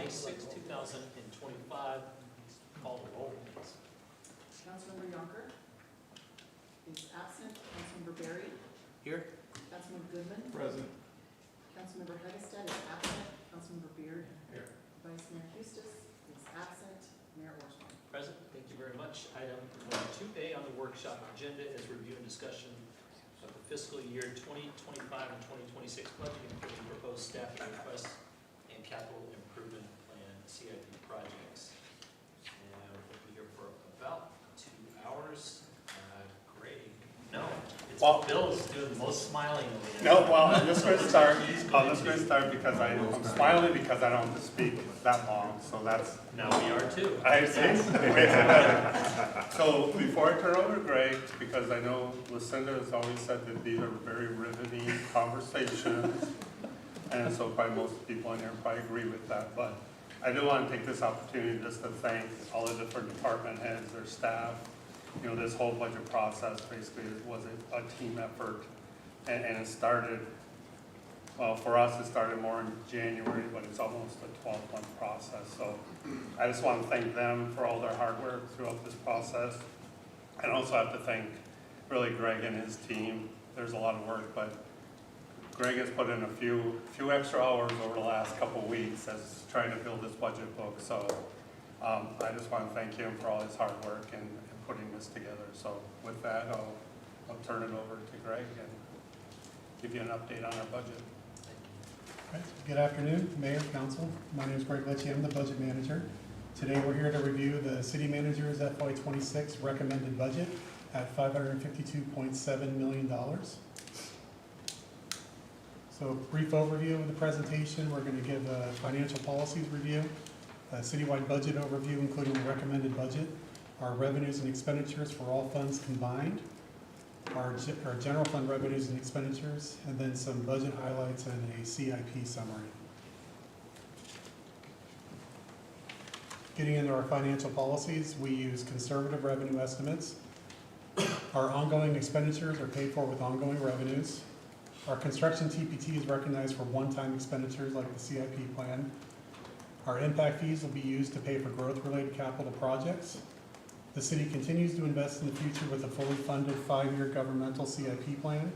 26, 2025. Call the roll, please. Councilmember Yonker is absent. Councilmember Berry. Here. Councilmember Goodman. Present. Councilmember Hegestad is absent. Councilmember Beard. Here. Vice Mayor Custis is absent. Mayor Orstrom. Present. Thank you very much. Item 2A on the workshop agenda is review and discussion of the fiscal year 2025 and 2026 budget, including proposed staffing requests and capital improvement plan CIP projects. And we'll be here for about 2 hours. Greg? No. It's Well- Bill's doing the most smiling over there. No, well, I'm just gonna start, because I'm smiling because I don't have to speak that long, so that's, Now we are too. I see. So before I turn over to Greg, because I know Lucinda has always said that these are very riveting conversations, and so probably most people in here probably agree with that, but I do want to take this opportunity just to thank all the different department heads, their staff. You know, this whole budget process basically was a team effort, and it started, well, for us, it started more in January, but it's almost a 12-month process. So I just want to thank them for all their hard work throughout this process. And also have to thank really Greg and his team. There's a lot of work, but Greg has put in a few extra hours over the last couple of weeks as trying to build this budget book. So I just want to thank him for all his hard work and putting this together. So with that, I'll turn it over to Greg and give you an update on our budget. Right. Good afternoon, Mayor, Council. My name is Greg Litchie. I'm the budget manager. Today we're here to review the city manager's FY26 recommended budget at $552.7 million. So brief overview of the presentation. We're going to give a financial policies review, a citywide budget overview including the recommended budget, our revenues and expenditures for all funds combined, our general fund revenues and expenditures, and then some budget highlights and a CIP summary. Getting into our financial policies, we use conservative revenue estimates. Our ongoing expenditures are paid for with ongoing revenues. Our construction TPT is recognized for one-time expenditures like the CIP plan. Our impact fees will be used to pay for growth-related capital projects. The city continues to invest in the future with a fully funded 5-year governmental CIP plan.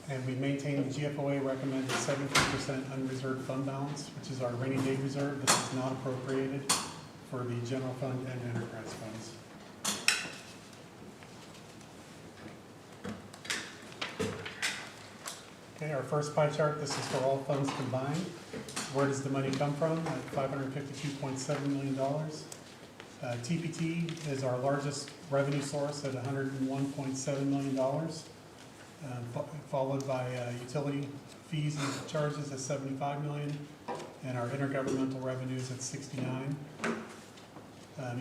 And we maintain the GFOA recommended 17% unreserved fund balance, which is our rainy day reserve that is not appropriated for the general fund and enterprise funds. Okay, our first pie chart, this is for all funds combined. Where does the money come from? At $552.7 million. TPT is our largest revenue source at $101.7 million, followed by utility fees and charges at $75 million, and our intergovernmental revenues at $69 million.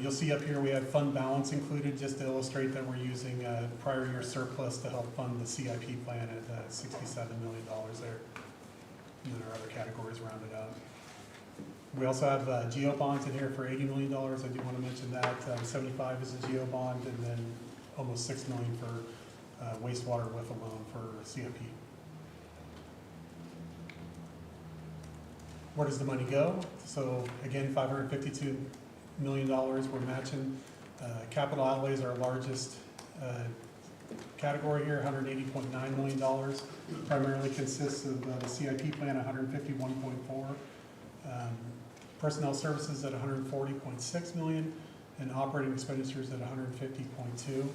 You'll see up here we have fund balance included just to illustrate that we're using prior year surplus to help fund the CIP plan at $67 million there. And then our other categories rounded out. We also have GEO bonds in here for $80 million. I do want to mention that. 75 is a GEO bond, and then almost $6 million for wastewater with a loan for CIP. Where does the money go? So again, $552 million we're matching. Capital outlays are our largest category here, $180.9 million. Primarily consists of the CIP plan, $151.4. Personnel services at $140.6 million, and operating expenditures at $150.2.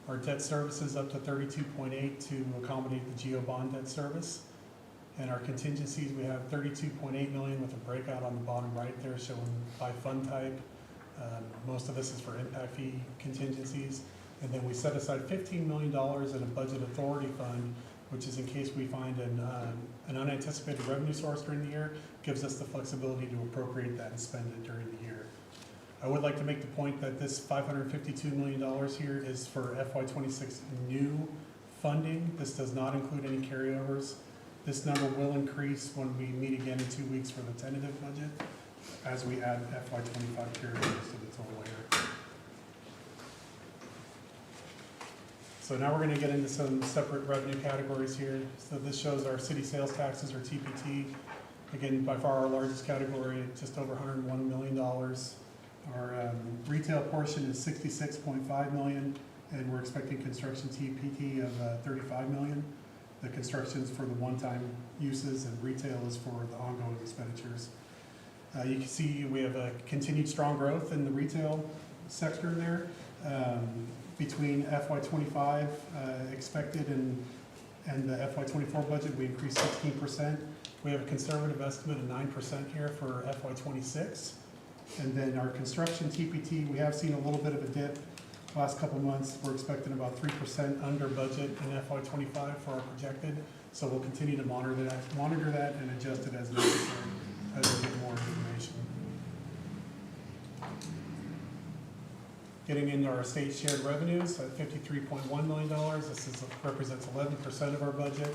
Our debt services up to $32.8 to accommodate the GEO bond debt service. And our contingencies, we have $32.8 million with a breakout on the bottom right there showing by fund type. Most of this is for impact fee contingencies. And then we set aside $15 million in a budget authority fund, which is in case we find an unanticipated revenue source during the year, gives us the flexibility to appropriate that and spend it during the year. I would like to make the point that this $552 million here is for FY26 new funding. This does not include any carryovers. This number will increase when we meet again in 2 weeks for the tentative budget as we add FY25 carryovers to the total here. So now we're going to get into some separate revenue categories here. So this shows our city sales taxes, or TPT. Again, by far our largest category, just over $101 million. Our retail portion is $66.5 million, and we're expecting construction TPT of $35 million. The construction's for the one-time uses, and retail is for the ongoing expenditures. You can see we have a continued strong growth in the retail sector there. Between FY25 expected and the FY24 budget, we increased 16%. We have a conservative estimate of 9% here for FY26. And then our construction TPT, we have seen a little bit of a dip last couple months. We're expecting about 3% under budget in FY25 for our projected. So we'll continue to monitor that and adjust it as necessary as we get more information. Getting into our state shared revenues at $53.1 million. This represents 11% of our budget.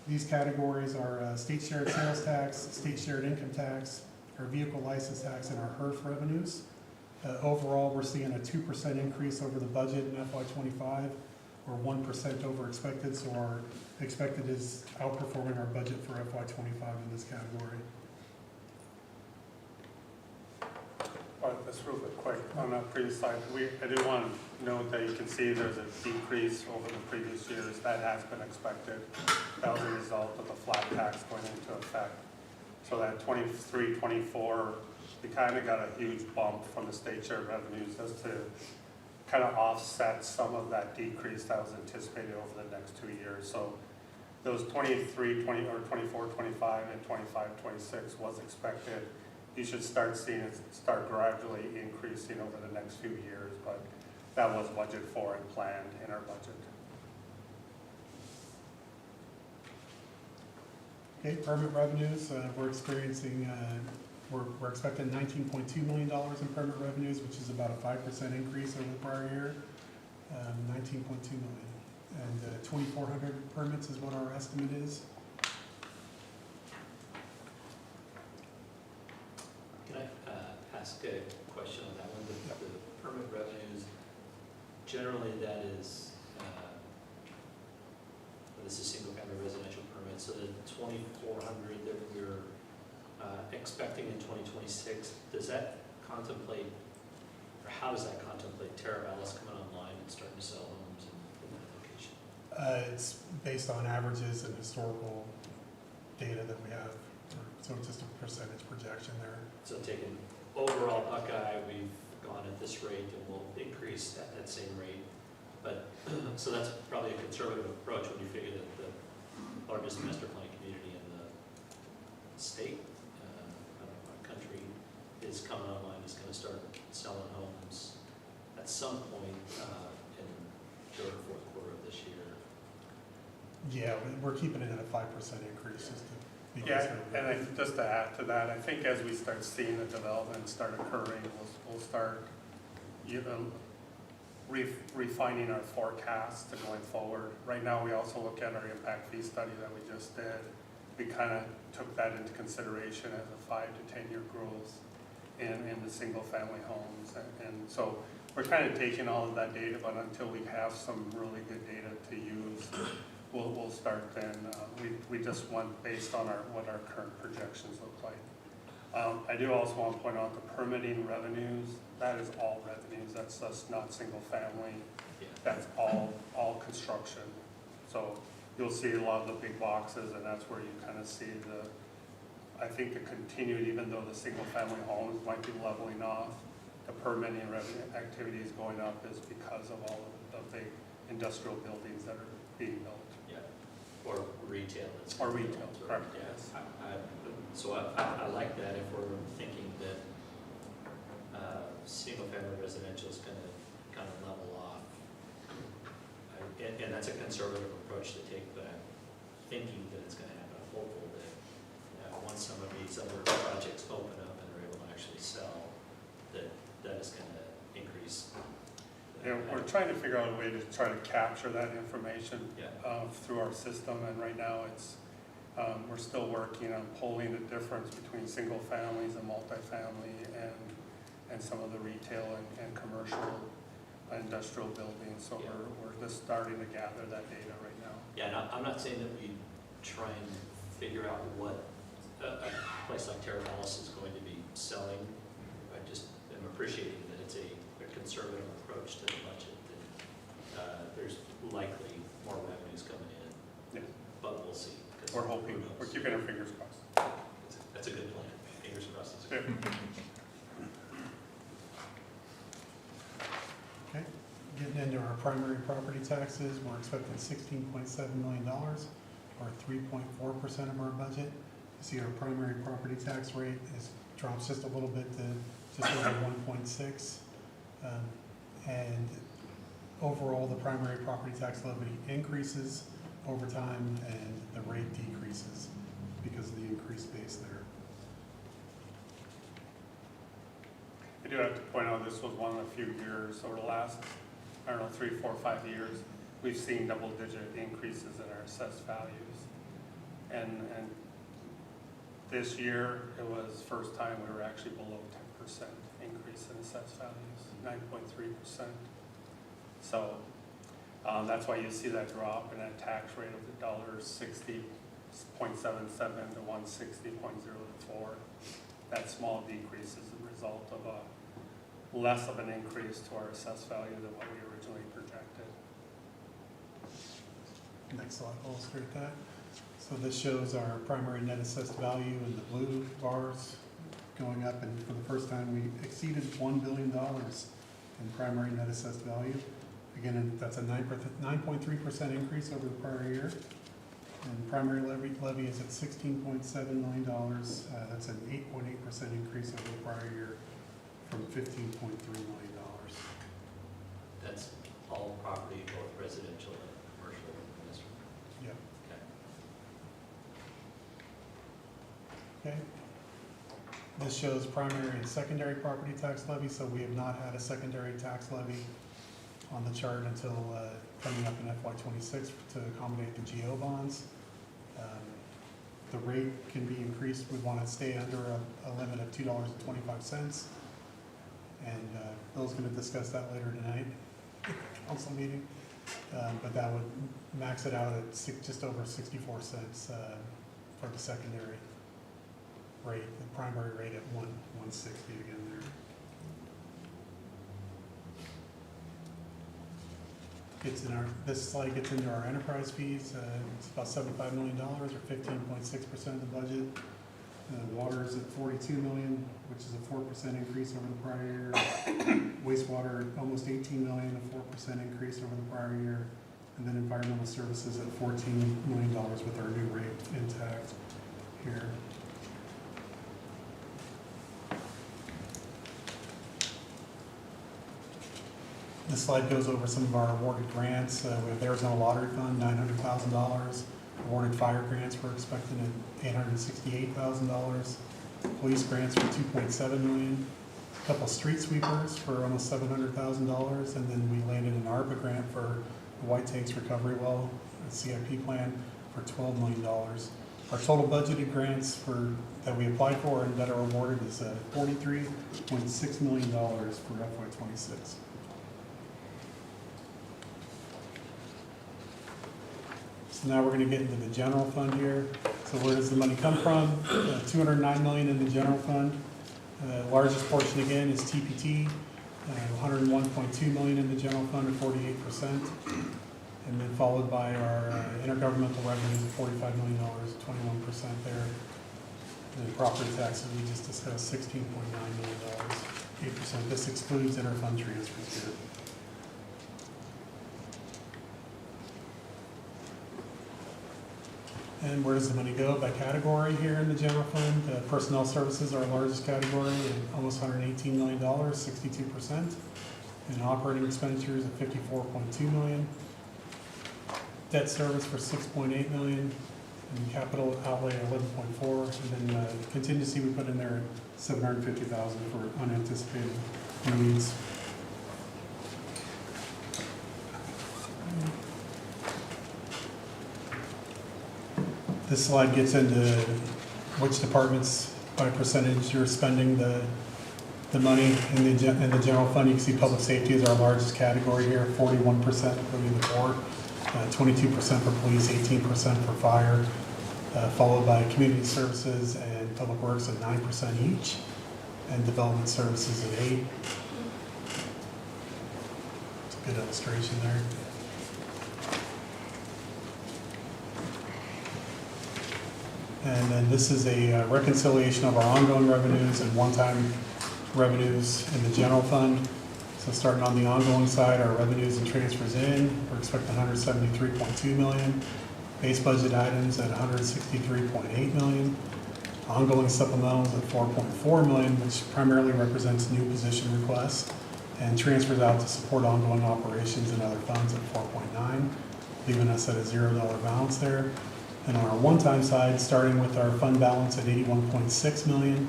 These categories are state shared sales tax, state shared income tax, our vehicle license tax, and our HERF revenues. Overall, we're seeing a 2% increase over the budget in FY25, or 1% over expected, so our expected is outperforming our budget for FY25 in this category. Just real quick, on that previous slide, I do want to note that you can see there's a decrease over the previous years. That has been expected. That was a result of the flat tax going into effect. So that 23, 24, we kind of got a huge bump from the state share revenues just to kind of offset some of that decrease that was anticipated over the next 2 years. So those 23, 20, or 24, 25, and 25, 26 was expected. You should start seeing it start gradually increasing over the next few years, but that was budgeted for and planned in our budget. Okay, permit revenues, we're experiencing, we're expecting $19.2 million in permit revenues, which is about a 5% increase over the prior year. 19.2 million. And 2,400 permits is what our estimate is. Can I ask a question on that one? The permit revenues, generally that is, this is single-family residential permits, so the 2,400 that we're expecting in 2026, does that contemplate, or how does that contemplate Terra Alice coming online and starting to sell homes in that location? It's based on averages and historical data that we have, so it's just a percentage projection there. So taking overall Buckeye, we've gone at this rate and we'll increase at that same rate. But, so that's probably a conservative approach when you figure that the largest master plan community in the state, I don't know, our country is coming online, is going to start selling homes at some point in third or fourth quarter of this year. Yeah, we're keeping it at a 5% increase. Just to be yeah, and just to add to that, I think as we start seeing the development start occurring, we'll start refining our forecasts going forward. Right now, we also look at our impact fee study that we just did. We kind of took that into consideration as a 5 to 10 year growth in the single family homes. And so we're kind of taking all of that data, but until we have some really good data to use, we'll start then. We just went based on what our current projections look like. I do also want to point out the permitting revenues. That is all revenues. That's just not single family. Yeah. That's all construction. So you'll see a lot of the big boxes, and that's where you kind of see I think the continued, even though the single family homes might be leveling off, the permitting revenue activity is going up is because of all of the big industrial buildings that are being built. Yeah, or retail. Or retail, correct. Yeah. Yes. So I like that if we're thinking that single-family residential is going to kind of level off. And that's a conservative approach to take, but I'm thinking that it's going to happen. I'm hopeful that once some of these other projects open up and are able to actually sell, that is going to increase. Yeah, we're trying to figure out a way to try to capture that information through our system, and right now we're still working on pulling the difference between single families and multifamily and some of the retail and commercial industrial buildings. So we're just starting to gather that data right now. Yeah, and I'm not saying that we try and figure out what a place like Terrace is going to be selling. I just am appreciating that it's a conservative approach to the budget. That there's likely more revenues coming in, Yeah. but we'll see. 'Cause We're hoping, who knows? we're keeping our fingers crossed. That's a good plan. Fingers crossed. It's a Yeah. good plan. Okay, getting into our primary property taxes, we're expecting $16.7 million, or 3.4% of our budget. You see our primary property tax rate drops just a little bit to just over 1.6. And overall, the primary property tax levy increases over time and the rate decreases because of the increased base there. I do have to point out, this was one of the few years over the last, 3, 4, 5 years, we've seen double-digit increases in our assessed values. And this year, it was first time we were actually below 10% increase in assessed values, 9.3%. So that's why you see that drop in that tax rate of the $60.77 to 160.04. That small decrease is the result of a less of an increase to our assessed value than what we originally projected. Next slide will illustrate that. So this shows our primary net assessed value in the blue bars going up, and for the first time, we exceeded $1 billion in primary net assessed value. Again, that's a 9.3% increase over the prior year. And primary levy is at $16.7 million. That's an 8.8% increase over the prior year from $15.3 million. That's all property, both residential and commercial and industrial. Yep. Okay. Okay. This shows primary and secondary property tax levy, so we have not had a secondary tax levy on the chart until coming up in FY26 to accommodate the GO bonds. The rate can be increased. We want to stay under a limit of $2.25. And Bill's going to discuss that later tonight at the council meeting. But that would max it out at just over 64 cents for the secondary rate, the primary rate at 160 again there. This slide gets into our enterprise fees. It's about $75 million, or 15.6% of the budget. Water is at $42 million, which is a 4% increase over the prior year. Wastewater, almost $18 million, a 4% increase over the prior year. And then environmental services at $14 million with our new rate intact here. This slide goes over some of our awarded grants. We have Arizona Lottery Fund, $900,000. Awarded fire grants, we're expecting at $868,000. Police grants for $2.7 million. A couple street sweepers for almost $700,000. And then we landed an ARPA grant for the White Tanks Recovery Well, a CIP plan for $12 million. Our total budgeted grants that we applied for and that are awarded is $43.6 million for FY26. So now we're going to get into the general fund here. So where does the money come from? $209 million in the general fund. The largest portion again is TPT, $101.2 million in the general fund, or 48%. And then followed by our intergovernmental revenues of $45 million, 21% there. And then property taxes, we just discussed $16.9 million, 8%. This excludes interfund transfers here. And where does the money go? By category here in the general fund. Personnel services are our largest category, almost $118 million, 62%. And operating expenditures of $54.2 million. Debt service for $6.8 million. And capital outlay of $11.4. And then contingency we put in there $750,000 for unanticipated needs. This slide gets into which departments by percentage you're spending the money in the general fund. You can see public safety is our largest category here, 41%, including the board, 22% for police, 18% for fire. followed by community services and public works at 9% each, and development services at 8%. It's a good illustration there. And then this is a reconciliation of our ongoing revenues and one-time revenues in the general fund. So starting on the ongoing side, our revenues and transfers in, we're expecting 173.2 million. Base budget items at 163.8 million. Ongoing supplementals at 4.4 million, which primarily represents new position requests, and transfers out to support ongoing operations and other funds at 4.9, leaving us at a $0 balance there. And on our one-time side, starting with our fund balance at 81.6 million,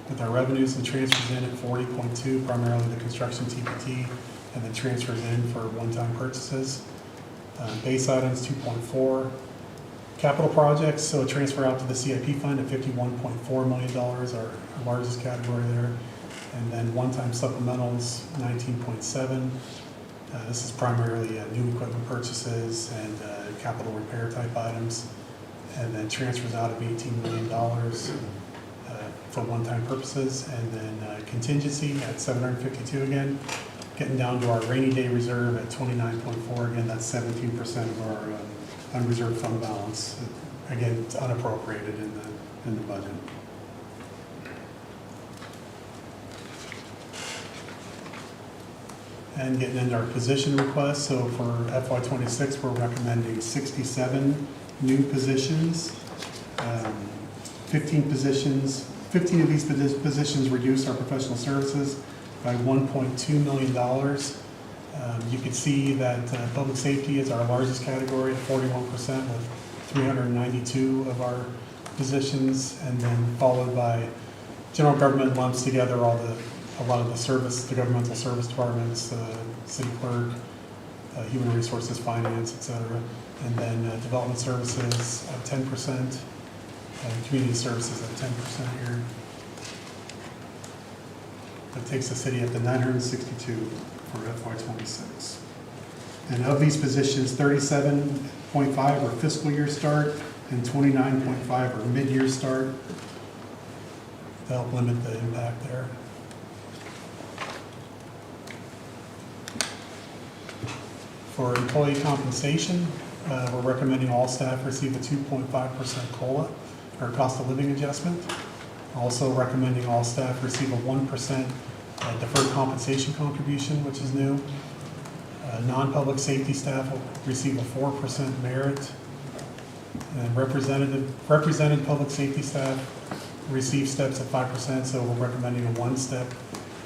with our revenues and transfers in at 40.2, primarily the construction TPT, and then transfers in for one-time purchases. Base items 2.4. Capital projects, so a transfer out to the CIP fund at $51.4 million, our largest category there. And then one-time supplementals 19.7. This is primarily new equipment purchases and capital repair type items. And then transfers out of $18 million for one-time purposes. And then contingency at 752 again. Getting down to our rainy day reserve at 29.4. Again, that's 17% of our unreserved fund balance. Again, it's unappropriated in the budget. And getting into our position requests. So for FY26, we're recommending 67 new positions. 15 of these positions reduce our professional services by $1.2 million. You can see that public safety is our largest category at 41% with 392 of our positions, and then followed by general government lumps together a lot of the governmental service departments, city clerk, human resources, finance, etc. And then development services at 10%, community services at 10% here. That takes the city up to 962 for FY26. And of these positions, 37.5 are fiscal year start and 29.5 are mid-year start to help limit the impact there. For employee compensation, we're recommending all staff receive a 2.5% COLA, or cost of living adjustment. Also recommending all staff receive a 1% deferred compensation contribution, which is new. Non-public safety staff will receive a 4% merit. And represented public safety staff receive steps at 5%, so we're recommending a 1-step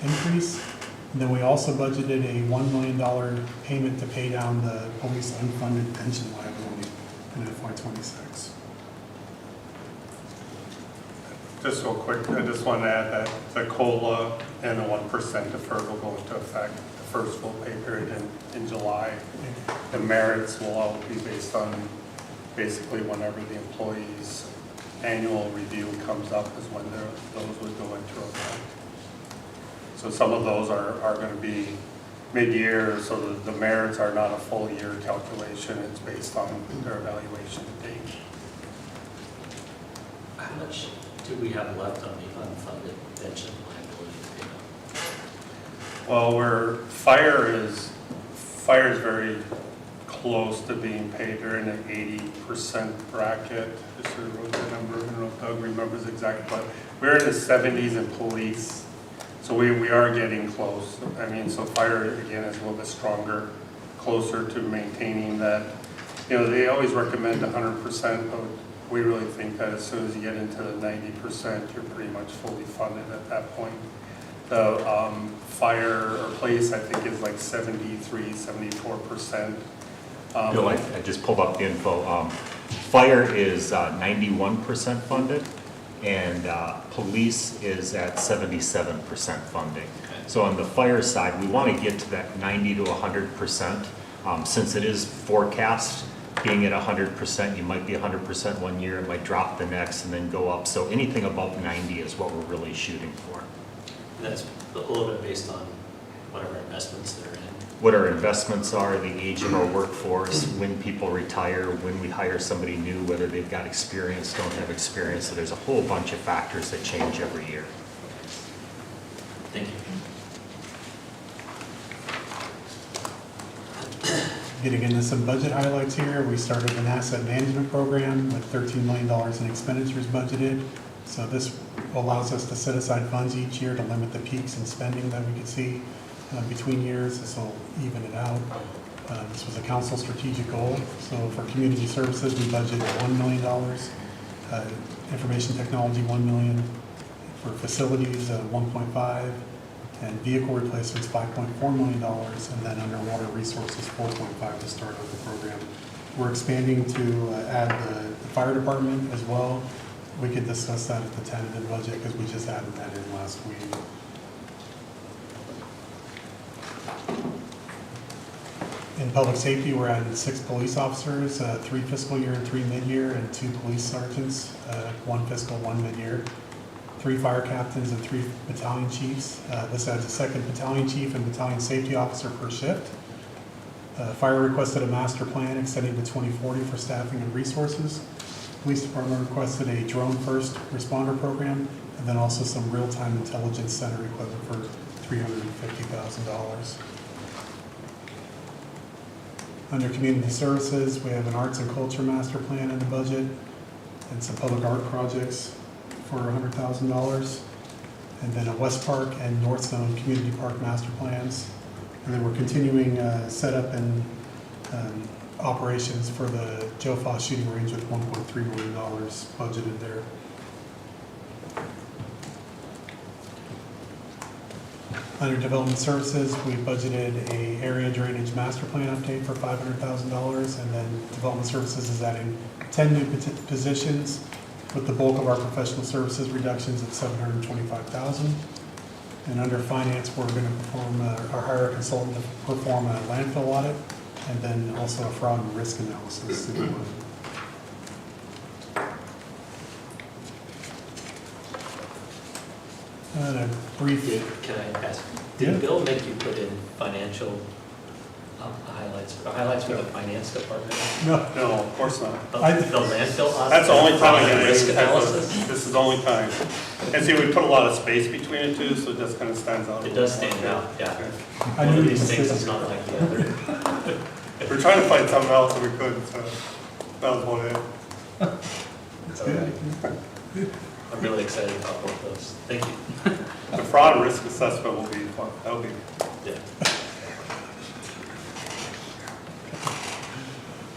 increase. And then we also budgeted a $1 million payment to pay down the police unfunded pension liability in FY26. Just real quick, I just want to add that the COLA and the 1% defer will go into effect the first full pay period in July. The merits will all be based on basically whenever the employee's annual review comes up is when those would go into effect. So some of those are going to be mid-year, so the merits are not a full year calculation. It's based on their evaluation to date. How much do we have left on the unfunded pension liability payment? Well, fire is very close to being paid. They're in an 80% bracket. I just wrote the number. I don't know if Doug remembers exactly, but we're in the 70s in police. So we are getting close. I mean, so fire, again, is a little bit stronger, closer to maintaining that. You know, they always recommend 100%, but we really think that as soon as you get into the 90%, you're pretty much fully funded at that point. The fire or police, I think, is like 73, 74%. Bill, I just pulled up the info. Fire is 91% funded, and police is at 77% funding. So on the fire side, we want to get to that 90 to 100%. Since it is forecast being at 100%, you might be 100% one year, it might drop the next, and then go up. So anything above 90 is what we're really shooting for. That's a little bit based on whatever investments they're in. what our investments are, the age of our workforce, when people retire, when we hire somebody new, whether they've got experience, don't have experience. So there's a whole bunch of factors that change every year. Thank you. Getting into some budget highlights here, we started an asset management program with $13 million in expenditures budgeted. So this allows us to set aside funds each year to limit the peaks in spending that we could see between years. This will even it out. This was a council strategic goal. So for community services, we budgeted $1 million. Information technology, $1 million. For facilities, 1.5. And vehicle replacements, $5.4 million. And then underwater resources, 4.5 to start out the program. We're expanding to add the fire department as well. We could discuss that at the tentative budget because we just added that in last week. In public safety, we're adding 6 police officers, 3 fiscal year, 3 mid-year, and 2 police sergeants, 1 fiscal, 1 mid-year, 3 fire captains, and 3 battalion chiefs. This adds a 2nd battalion chief and battalion safety officer per shift. Fire requested a master plan extending to 2040 for staffing and resources. Police department requested a drone first responder program, and then also some real-time intelligence center equipment for $350,000. Under community services, we have an arts and culture master plan in the budget and some public art projects for $100,000. And then a West Park and North Zone community park master plans. And then we're continuing setup and operations for the Joe Foss shooting range with $1.3 million budgeted there. Under development services, we budgeted a area drainage master plan update for $500,000, and then development services is adding 10 new positions, with the bulk of our professional services reductions at $725,000. And under finance, we're going to perform or hire a consultant to perform a landfill audit, and then also a fraud and risk analysis. A brief. Can I ask, Yeah. did Bill make you put in financial highlights for the finance department? No, No, of course not. The landfill audit? That's the only time I get Fraud and risk any type analysis? of, this is the only time. And see, we put a lot of space between the two, so it just kind of stands out. It does stand out, yeah. Okay. I One knew of it these was things is physical. not like the other. We're trying to find something else and we couldn't, so that was one of it. It's All good. right. I'm really excited about both those. Thank you. The fraud and risk assessment will be fun, that'll be. Yeah.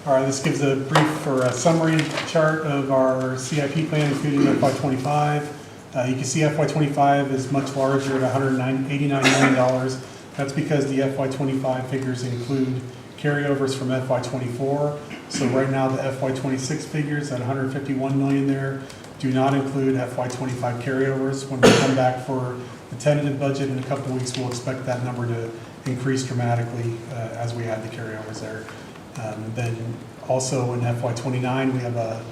All right, this gives a brief or a summary chart of our CIP plan, including FY25. You can see FY25 is much larger at $189 million. That's because the FY25 figures include carryovers from FY24. So right now, the FY26 figures at $151 million there do not include FY25 carryovers. When we come back for the tentative budget in a couple of weeks, we'll expect that number to increase dramatically as we add the carryovers there. Then also in FY29, we have a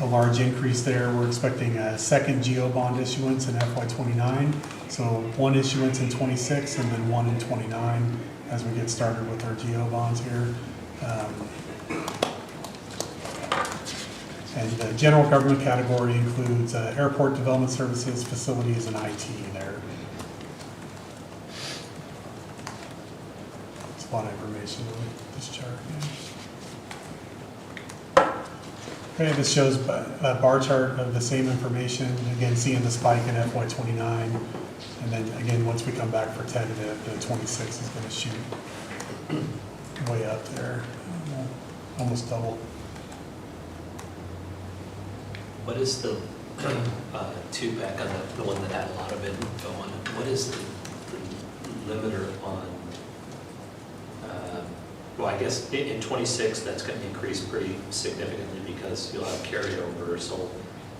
large increase there. We're expecting a 2nd GO bond issuance in FY29. So 1 issuance in 26 and then 1 in 29 as we get started with our GO bonds here. And the general government category includes airport development services, facilities, and IT there. There's a lot of information in this chart. Yeah. Okay, this shows a bar chart of the same information. Again, seeing the spike in FY29. And then again, once we come back for tentative, the 26 is going to shoot way up there, almost double. What is the two-pack on the one that had a lot of info on it? What is the limiter on, well, I guess in 26, that's going to increase pretty significantly because you'll have carryover. So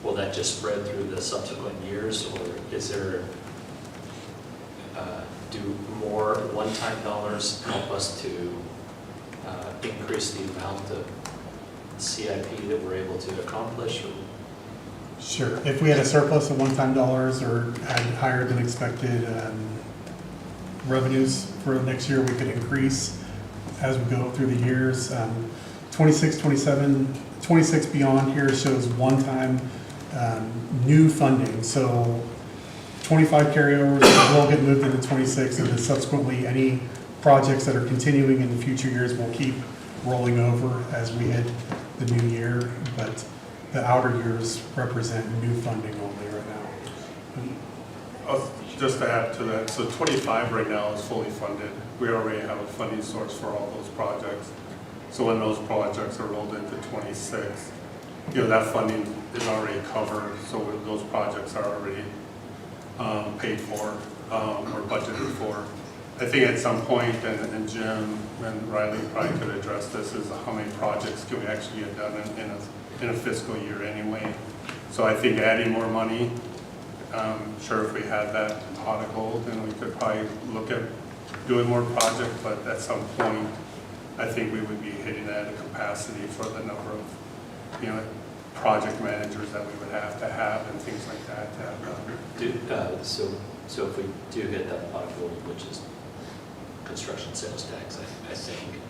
will that just spread through the subsequent years, or is there, do more one-time dollars help us to increase the amount of CIP that we're able to accomplish? Or Sure. If we had a surplus of one-time dollars or had higher than expected revenues for next year we could increase as we go through the years. 26, 27, 26 beyond here shows one-time new funding. So 25 carryovers will get moved into 26, and then subsequently any projects that are continuing in the future years will keep rolling over as we hit the new year. But the outer years represent new funding only right now. Just to add to that, so 25 right now is fully funded. We already have a funding source for all those projects. So when those projects are rolled into 26, that funding is already covered, so those projects are already paid for or budgeted for. I think at some point, and Jim and Riley probably could address this, is how many projects can we actually get done in a fiscal year anyway. So I think adding more money, sure, if we had that pot of gold, then we could probably look at doing more projects, but at some point, I think we would be hitting at a capacity for the number of, project managers that we would have and things like that to have done. So if we do hit that pot of gold, which is construction sales tax, I think,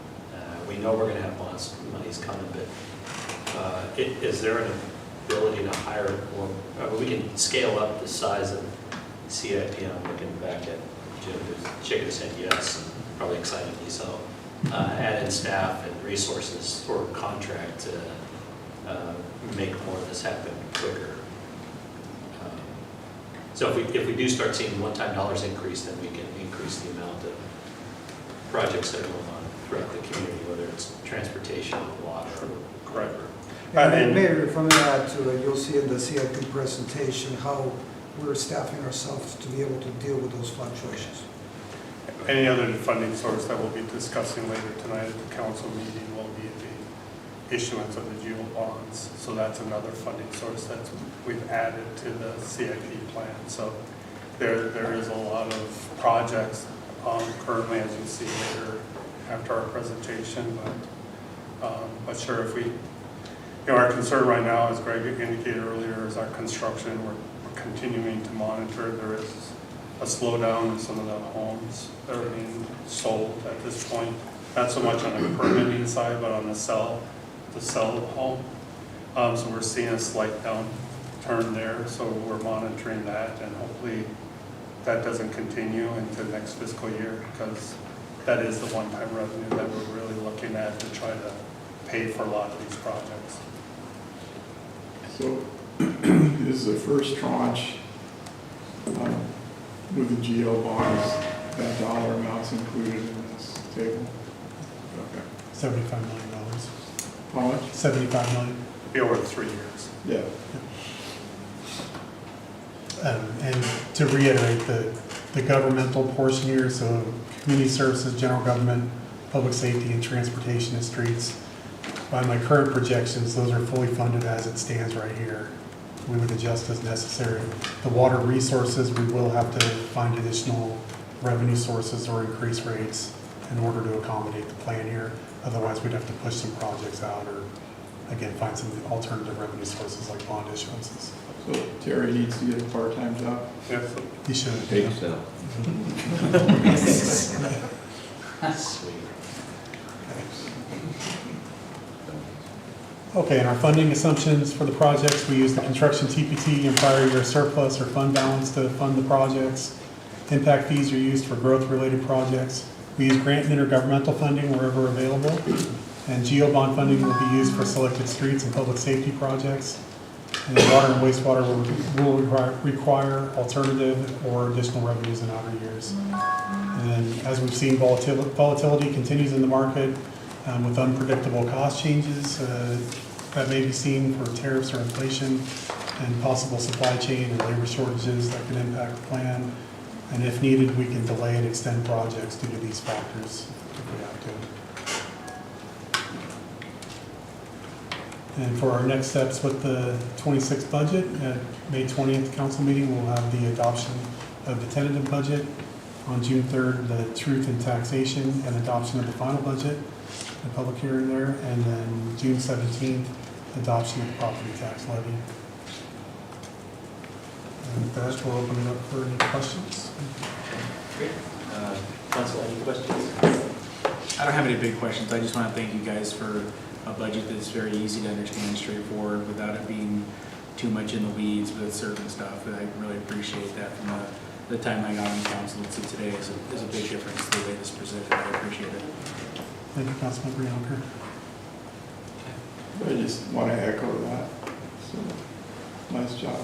we know we're gonna have monies coming, but is there an ability to hire more? We can scale up the size of CIP. I'm looking back at Jim, who's shaking his head yes, and probably excitedly so. Add in staff and resources or contract to make more of this happen quicker. So if we do start seeing one-time dollars increase, then we can increase the amount of projects that are going on throughout the community, whether it's transportation, water, or whatever. And Mayor, if I may add to it, you'll see in the CIP presentation how we're staffing ourselves to be able to deal with those fluctuations. Any other funding source that we'll be discussing later tonight at the council meeting will be the issuance of the GEO bonds. So that's another funding source that we've added to the CIP plan. So there is a lot of projects currently, as you'll see later after our presentation. But sure, if we, our concern right now, as Greg indicated earlier, is our construction. We're continuing to monitor. There is a slowdown in some of the homes that are being sold at this point. Not so much on the permitting side, but on the sell of home. So we're seeing a slight downturn there. So we're monitoring that, and hopefully that doesn't continue into next fiscal year, because that is the one-time revenue that we're really looking at to try to pay for a lot of these projects. So is the first tranche with the GL bonds, that dollar amount's included in this table? Okay. $75 million. How much? 75 million. Be over 3 years. Yeah. And to reiterate, the governmental portion here, so community services, general government, public safety, and transportation and streets, by my current projections, those are fully funded as it stands right here. We would adjust as necessary. The water resources, we will have to find additional revenue sources or increase rates in order to accommodate the plan here. Otherwise, we'd have to push some projects out or, again, find some alternative revenue sources like bond issuances. So Terry needs to get a part-time job? Yes. He should. Take so. Sweet. Okay, and our funding assumptions for the projects, we use the construction TPT and prior year surplus or fund balance to fund the projects. Impact fees are used for growth-related projects. We use grant and intergovernmental funding wherever available. And GEO bond funding will be used for selected streets and public safety projects. And then water and wastewater will require alternative or additional revenues in outer years. And then, as we've seen, volatility continues in the market with unpredictable cost changes that may be seen for tariffs or inflation, and possible supply chain and labor shortages that can impact the plan. And if needed, we can delay and extend projects due to these factors if we have to. And for our next steps with the 26 budget, at May 20th council meeting, we'll have the adoption of the tentative budget. On June 3rd, the truth in taxation and adoption of the final budget, the public hearing there. And then June 17th, adoption of the property tax levy. And with that, we'll open it up for any questions. Great. Council, any questions? I don't have any big questions. I just want to thank you guys for a budget that's very easy to understand, straightforward, without it being too much in the weeds with certain stuff. And I really appreciate that from the time I got on council to today is a big difference the way this presented. I appreciate it. Thank you, Councilmember Yonker. I just want to echo that. So, nice job.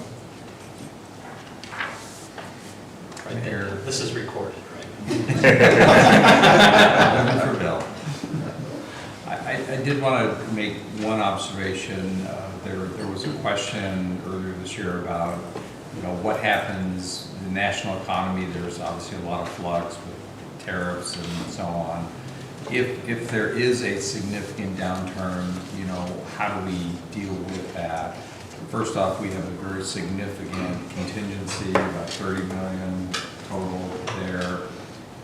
Right here. This is recorded, right? For Bill. I did want to make one observation. There was a question earlier this year about, what happens in the national economy. There's obviously a lot of flux with tariffs and so on. If there is a significant downturn, how do we deal with that? First off, we have a very significant contingency, about 30 million total there.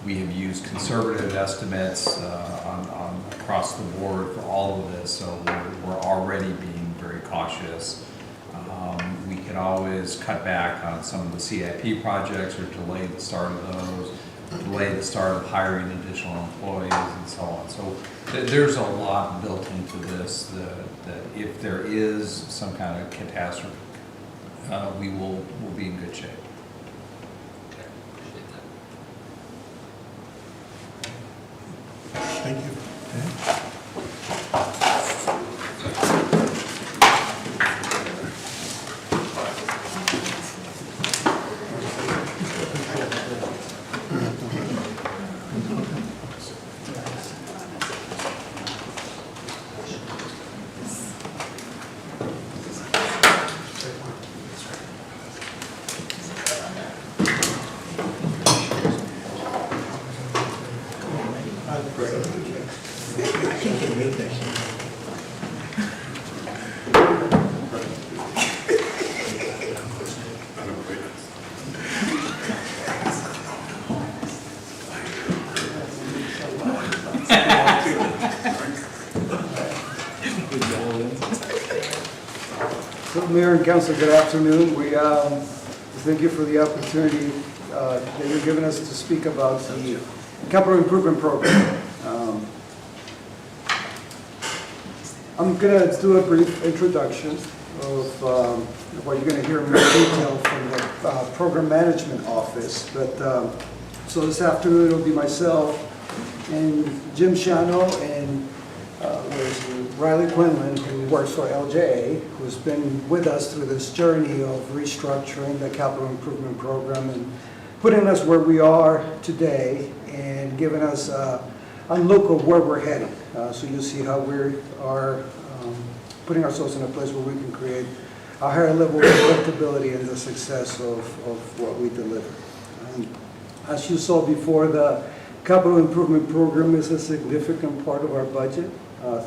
We have used conservative estimates on across the board for all of this, so we're already being very cautious. We can always cut back on some of the CIP projects or delay the start of those, delay the start of hiring additional employees and so on. So there's a lot built into this that if there is some kind of catastrophe, we'll be in good shape. Okay, appreciate that. Thank you. So, Mayor and Council, good afternoon. We thank you for the opportunity that you're giving us to speak about the capital improvement program. I'm going to do a brief introduction of what you're going to hear in more detail from the Program Management Office. But so this afternoon it'll be myself and Jim Shano and Riley Quinlan, who works for LJA, who's been with us through this journey of restructuring the capital improvement program and putting us where we are today and giving us a look of where we're heading. So you'll see how we are putting ourselves in a place where we can create a higher level of predictability and the success of what we deliver. As you saw before, the capital improvement program is a significant part of our budget,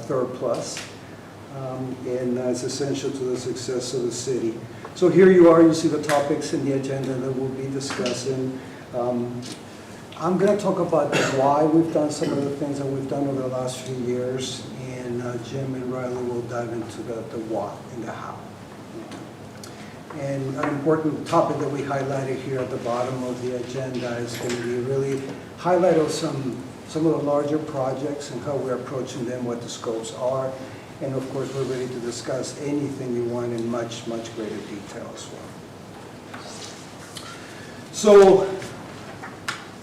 third plus, and it's essential to the success of the city. So here you are, you see the topics in the agenda that we'll be discussing. I'm going to talk about the why we've done some of the things that we've done over the last few years, and Jim and Riley will dive into the what and the how. And an important topic that we highlighted here at the bottom of the agenda is going to be really highlight of some of the larger projects and how we're approaching them, what the scopes are, and of course we're ready to discuss anything you want in much greater detail as well. So,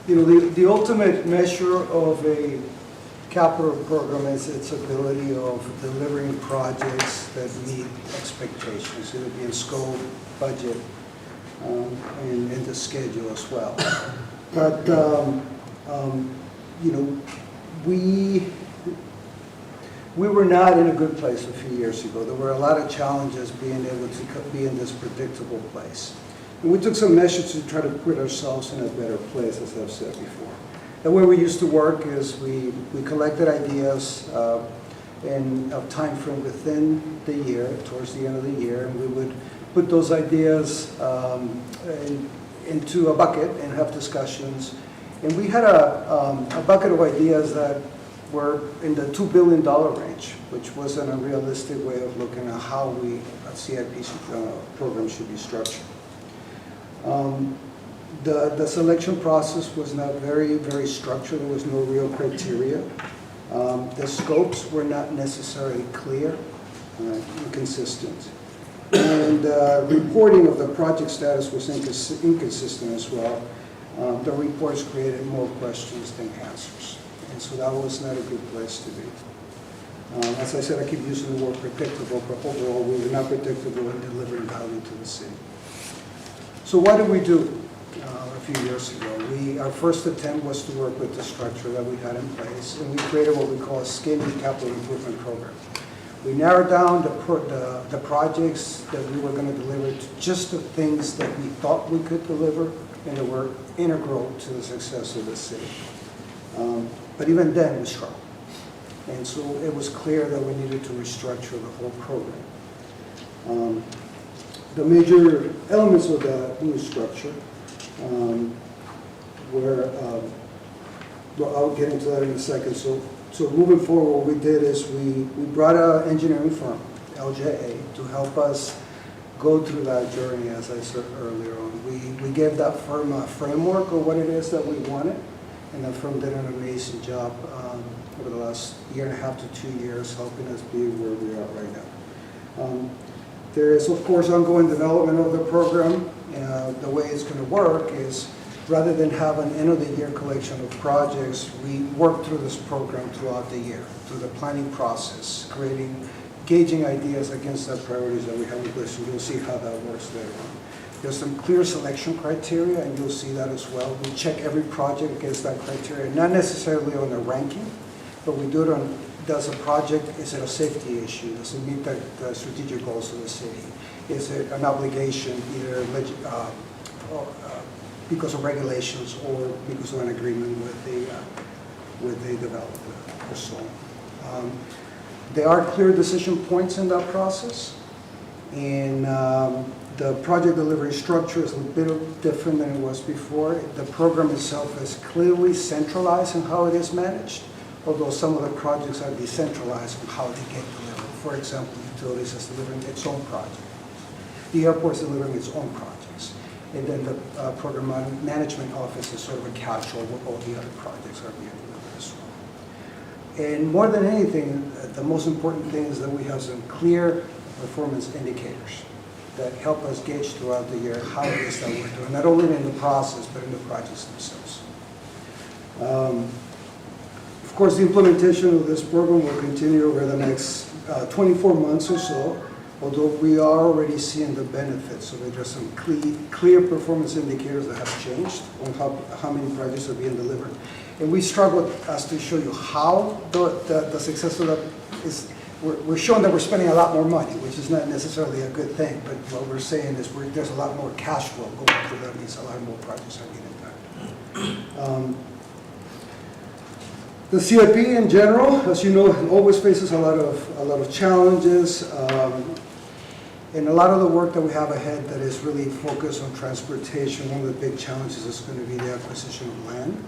the ultimate measure of a capital program is its ability of delivering projects that meet expectations. It would be in scope, budget, and the schedule as well. But we were not in a good place a few years ago. There were a lot of challenges being able to be in this predictable place. And we took some measures to try to put ourselves in a better place, as I've said before. The way we used to work is we collected ideas in a time frame within the year, towards the end of the year, and we would put those ideas into a bucket and have discussions. And we had a bucket of ideas that were in the $2 billion range, which was an unrealistic way of looking at how a CIP program should be structured. The selection process was not very structured. There was no real criteria. The scopes were not necessarily clear, inconsistent. And reporting of the project status was inconsistent as well. The reports created more questions than answers. And so that was not a good place to be. As I said, I keep using the word predictable, but overall we were not predictable in delivering value to the city. So what did we do a few years ago? Our first attempt was to work with the structure that we had in place, and we created what we call a skinny capital improvement program. We narrowed down the projects that we were going to deliver to just the things that we thought we could deliver and that were integral to the success of the city. But even then, we struggled. And so it was clear that we needed to restructure the whole program. The major elements of that new structure were, well, I'll get into that in a second. So moving forward, what we did is we brought an engineering firm, LJA, to help us go through that journey, as I said earlier on. We gave that firm a framework of what it is that we wanted, and the firm did an amazing job over the last 1.5 to 2 years, helping us be where we are right now. There is, of course, ongoing development of the program. The way it's going to work is, rather than have an end-of-the-year collection of projects, we work through this program throughout the year, through the planning process, gauging ideas against the priorities that we have in place, and you'll see how that works later on. There's some clear selection criteria, and you'll see that as well. We check every project against that criteria, not necessarily on the ranking, but we do it on, does a project, is it a safety issue? Does it meet the strategic goals of the city? Is it an obligation, either because of regulations or because of an agreement with the developer or so on? There are clear decision points in that process, and the project delivery structure is a bit different than it was before. The program itself is clearly centralized in how it is managed, although some of the projects are decentralized in how they get delivered. For example, utilities is delivering its own project. The airport is delivering its own projects. And then the program management office is sort of a catch-all where all the other projects are being delivered as well. And more than anything, the most important thing is that we have some clear performance indicators that help us gauge throughout the year how it is that we're doing, not only in the process, but in the projects themselves. Of course, the implementation of this program will continue over the next 24 months or so, although we are already seeing the benefits. So there's some clear performance indicators that have changed on how many projects are being delivered. And we struggled as to show you how the success of that is. We're showing that we're spending a lot more money, which is not necessarily a good thing, but what we're saying is there's a lot more cash flow going through that, means a lot more projects are getting done. The CIP in general, as you know, always faces a lot of challenges, and a lot of the work that we have ahead that is really focused on transportation. One of the big challenges is going to be the acquisition of land.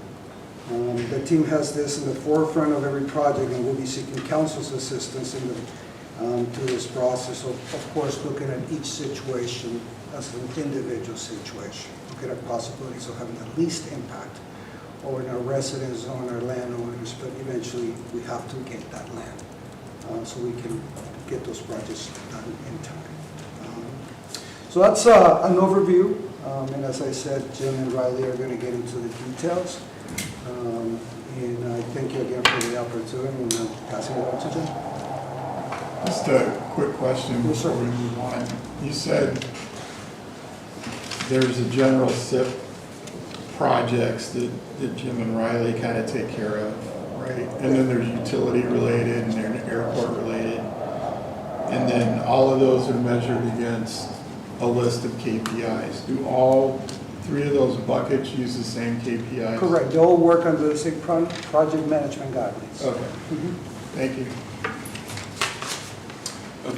The team has this in the forefront of every project, and we'll be seeking council's assistance through this process of course, looking at each situation as an individual situation, looking at possibilities of having the least impact on our residents, on our landowners, but eventually we have to get that land so we can get those projects done in time. So that's an overview, and as I said, Jim and Riley are going to get into the details. And I thank you again for the opportunity, and I'm passing it on to Jim. Just a quick question Yes, sir. before we move on. You said there's a general SIP projects that Jim and Riley kind of take care of, right? And then there's utility related and there's airport related. And then all of those are measured against a list of KPIs. Do all 3 of those buckets use the same KPIs? Correct. They all work under the same project management guidelines. Okay. Thank you.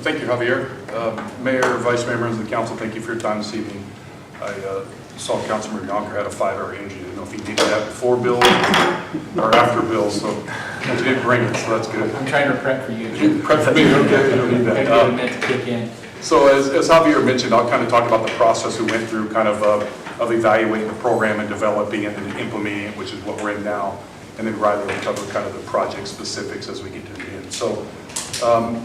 Thank you, Javier. Mayor, Vice Mayor, members of the council, thank you for your time this evening. I saw Councilman Yonker had a 5-hour engine. I didn't know if he needed that before Bill or after Bill, so he didn't bring it, so that's good. I'm trying to prep for you. Prep for me, okay, you don't need I that. meant to kick in. So as Javier mentioned, I'll kind of talk about the process we went through kind of of evaluating the program and developing it and implementing it, which is what we're in now. And then Riley will cover kind of the project specifics as we get to the end. So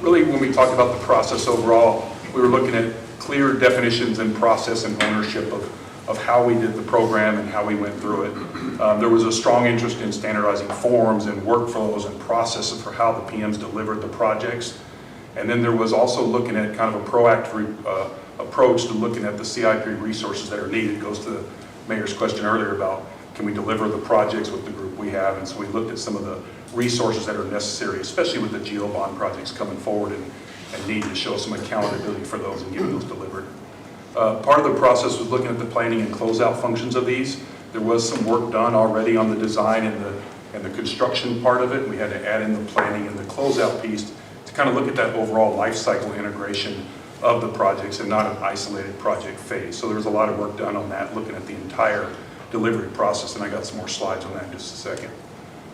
really, when we talk about the process overall, we were looking at clear definitions and process and ownership of how we did the program and how we went through it. There was a strong interest in standardizing forms and workflows and processes for how the PMs delivered the projects. And then there was also looking at kind of a proactive approach to looking at the CIP resources that are needed. It goes to the mayor's question earlier about can we deliver the projects with the group we have? And so we looked at some of the resources that are necessary, especially with the GeoBond projects coming forward and need to show some accountability for those and getting those delivered. Part of the process was looking at the planning and closeout functions of these. There was some work done already on the design and the construction part of it. We had to add in the planning and the closeout piece to kind of look at that overall life cycle integration of the projects and not an isolated project phase. So there was a lot of work done on that, looking at the entire delivery process, and I got some more slides on that in just a second.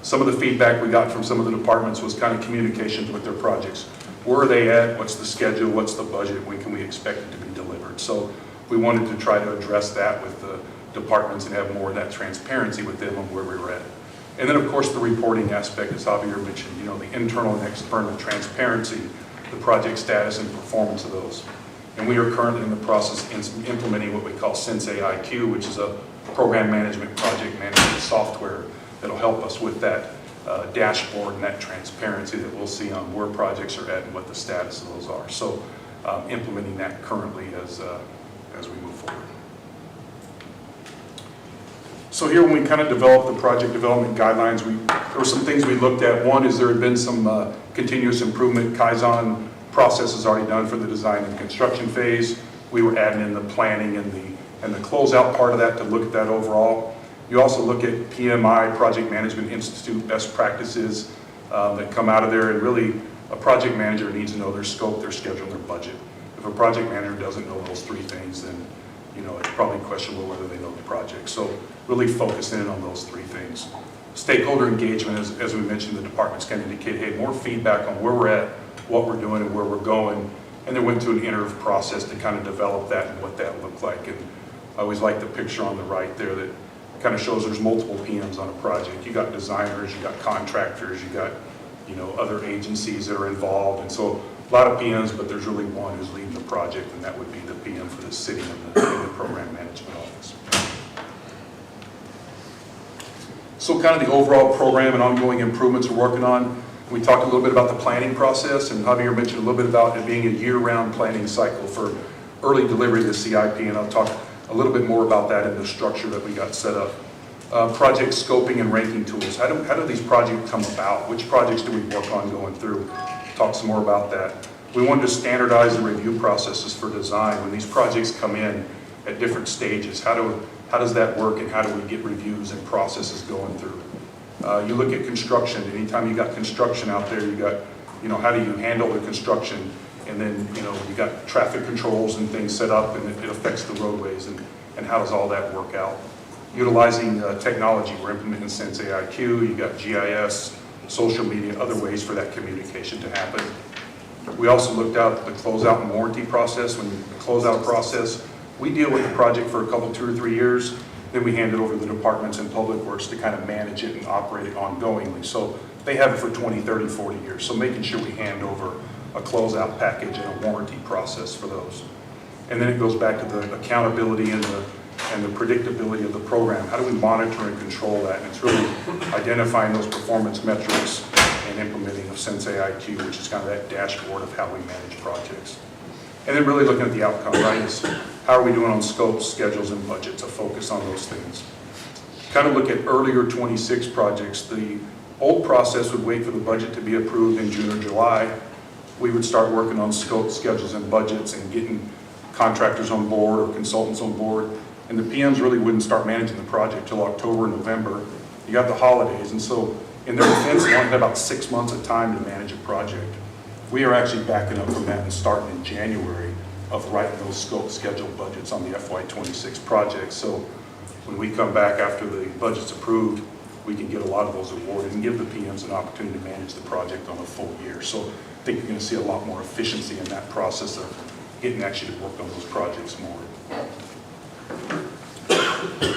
Some of the feedback we got from some of the departments was kind of communications with their projects. Where are they at? What's the schedule? What's the budget? When can we expect it to be delivered? So we wanted to try to address that with the departments and have more of that transparency with them on where we were at. And then, of course, the reporting aspect, as Javier mentioned, you know, the internal and external transparency, the project status and performance of those. And we are currently in the process of implementing what we call Sensei IQ, which is a program management, project management software that'll help us with that dashboard and that transparency that we'll see on where projects are at and what the status of those are. So implementing that currently as we move forward. So here, when we kind of developed the project development guidelines, there were some things we looked at. One is there had been some continuous improvement Kaizen processes already done for the design and construction phase. We were adding in the planning and the closeout part of that to look at that overall. You also look at PMI, Project Management Institute best practices that come out of there, and really a project manager needs to know their scope, their schedule, and their budget. If a project manager doesn't know those three things, then it's probably questionable whether they know the project. So really focus in on those three things. Stakeholder engagement, as we mentioned, the departments can indicate, hey, more feedback on where we're at, what we're doing, and where we're going. And then went through an iterative process to kind of develop that and what that looked like. And I always like the picture on the right there that kind of shows there's multiple PMs on a project. You got designers, you got contractors, you got other agencies that are involved. And so a lot of PMs, but there's really one who's leading the project, and that would be the PM for the city and the program management office. So kind of the overall program and ongoing improvements we're working on. We talked a little bit about the planning process, and Javier mentioned a little bit about it being a year-round planning cycle for early delivery of the CIP, and I'll talk a little bit more about that in the structure that we got set up. Project scoping and ranking tools. How do these projects come about? Which projects do we work on going through? Talk some more about that. We wanted to standardize the review processes for design. When these projects come in at different stages, how does that work, and how do we get reviews and processes going through? You look at construction. Anytime you got construction out there, you got, how do you handle the construction? And then, you got traffic controls and things set up, and it affects the roadways, and how does all that work out? Utilizing technology, we're implementing Sensei IQ, you got GIS, social media, other ways for that communication to happen. We also looked at the closeout and warranty process. When the closeout process, we deal with the project for a couple, 2 or 3 years, then we hand it over to the departments and public works to kind of manage it and operate it ongoingly. So they have it for 20, 30, 40 years. So making sure we hand over a closeout package and a warranty process for those. And then it goes back to the accountability and the predictability of the program. How do we monitor and control that? And it's really identifying those performance metrics and implementing of Sensei IQ, which is kind of that dashboard of how we manage projects. And then really looking at the outcome, right? Is how are we doing on scopes, schedules, and budgets, a focus on those things. Kind of look at earlier 26 projects. The old process would wait for the budget to be approved in June or July. We would start working on scopes, schedules, and budgets and getting contractors on board or consultants on board. And the PMs really wouldn't start managing the project till October, November. You got the holidays, and so in their defense, they only had about 6 months of time to manage a project. We are actually backing up from that and starting in January of writing those scope, schedule, budgets on the FY26 projects. So when we come back after the budget's approved, we can get a lot of those awarded and give the PMs an opportunity to manage the project on a full year. So I think you're going to see a lot more efficiency in that process of getting actually to work on those projects more.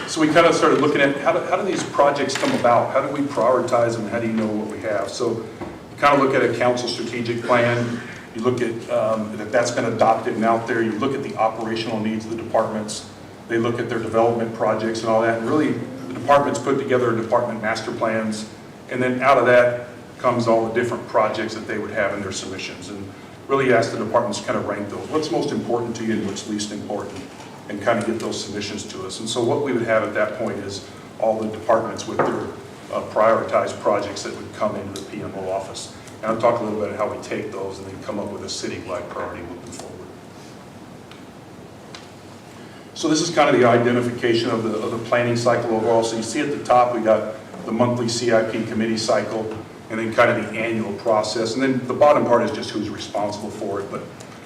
So we kind of started looking at how do these projects come about? How do we prioritize them? How do you know what we have? So you kind of look at a council strategic plan. You look at that's been adopted and out there. You look at the operational needs of the departments. They look at their development projects and all that. And really, the departments put together department master plans. And then out of that comes all the different projects that they would have in their submissions. And really ask the departments to kind of rank those. What's most important to you and what's least important? And kind of get those submissions to us. And so what we would have at that point is all the departments with their prioritized projects that would come into the PMO office. And I'll talk a little bit about how we take those and then come up with a citywide priority moving forward. So this is kind of the identification of the planning cycle overall. So you see at the top, we got the monthly CIP committee cycle, and then kind of the annual process. And then the bottom part is just who's responsible for it. But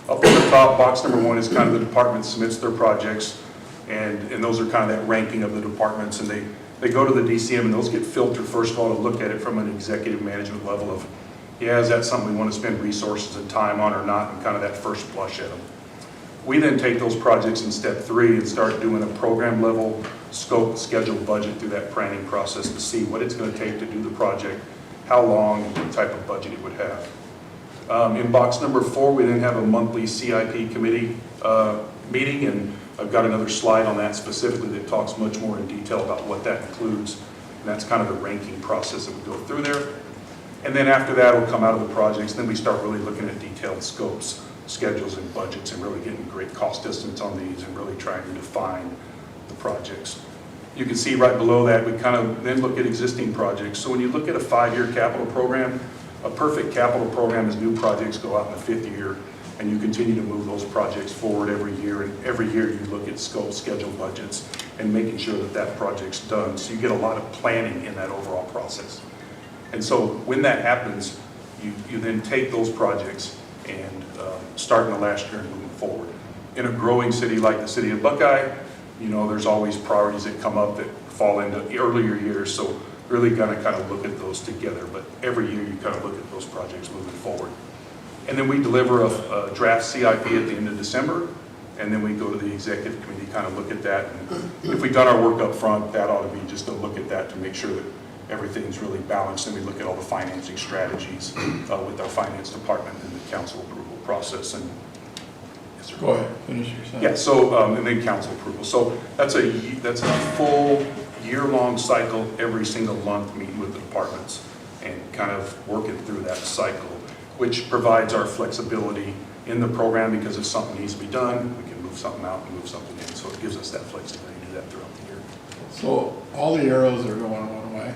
up at the top, box number 1 is kind of the department submits their projects, and those are kind of that ranking of the departments. And they go to the DCM, and those get filtered, first of all, to look at it from an executive management level of, yeah, is that something we want to spend resources and time on or not, and kind of that first blush at them. We then take those projects in step 3 and start doing a program level scope, schedule, budget through that planning process to see what it's going to take to do the project, how long, and what type of budget it would have. In box number 4, we then have a monthly CIP committee meeting, and I've got another slide on that specifically that talks much more in detail about what that includes. And that's kind of the ranking process that we go through there. And then after that will come out of the projects, then we start really looking at detailed scopes, schedules, and budgets, and really getting great cost estimates on these and really trying to define the projects. You can see right below that, we kind of then look at existing projects. So when you look at a 5-year capital program, a perfect capital program is new projects go out in the 5th year, and you continue to move those projects forward every year. And every year you look at scope, schedule, budgets, and making sure that that project's done. So you get a lot of planning in that overall process. And so when that happens, you then take those projects and start in the last year and moving forward. In a growing city like the city of Buckeye, you know, there's always priorities that come up that fall into earlier years. So really gonna kind of look at those together, but every year you kind of look at those projects moving forward. And then we deliver a draft CIP at the end of December, and then we go to the executive committee, kind of look at that. And if we've done our work up front, that ought to be just a look at that to make sure that everything's really balanced, and we look at all the financing strategies with our finance department and the council approval process. And yes, sir. Go ahead, finish your sentence. Yeah, so, and then council approval. So that's a full year-long cycle, every single month, meeting with the departments and kind of working through that cycle, which provides our flexibility in the program, because if something needs to be done, we can move something out and move something in. So it gives us that flexibility to do that throughout the year. So all the arrows are going one way.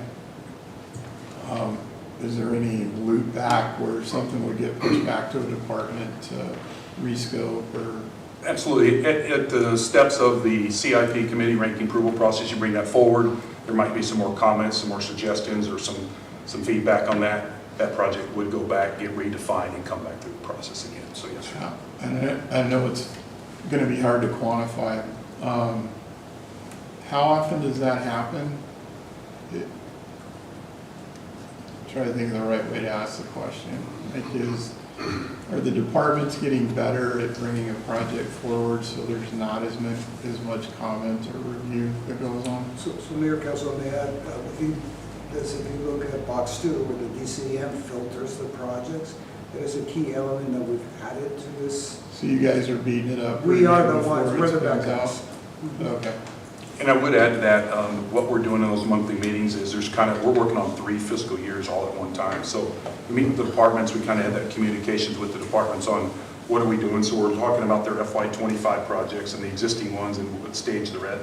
Is there any loop back where something would get pushed back to a department to rescope or? Absolutely. At the steps of the CIP committee ranking approval process, you bring that forward. There might be some more comments, some more suggestions, or some feedback on that. That project would go back, get redefined, and come back through the process again. So yes, sir. And I know it's going to be hard to quantify. How often does that happen? Try to think of the right way to ask the question. Like, are the departments getting better at bringing a project forward so there's not as much comment or review that goes on? So Mayor, Council, may I add, if you look at box 2 where the DCM filters the projects, that is a key element that we've added to this. So you guys are beating it up? We are the before ones, it we're the comes bad guys. out? Okay. And I would add to that, what we're doing in those monthly meetings is we're working on 3 fiscal years all at one time. So we meet with the departments, we kind of have that communications with the departments on what are we doing. So we're talking about their FY25 projects and the existing ones and what stage they're at.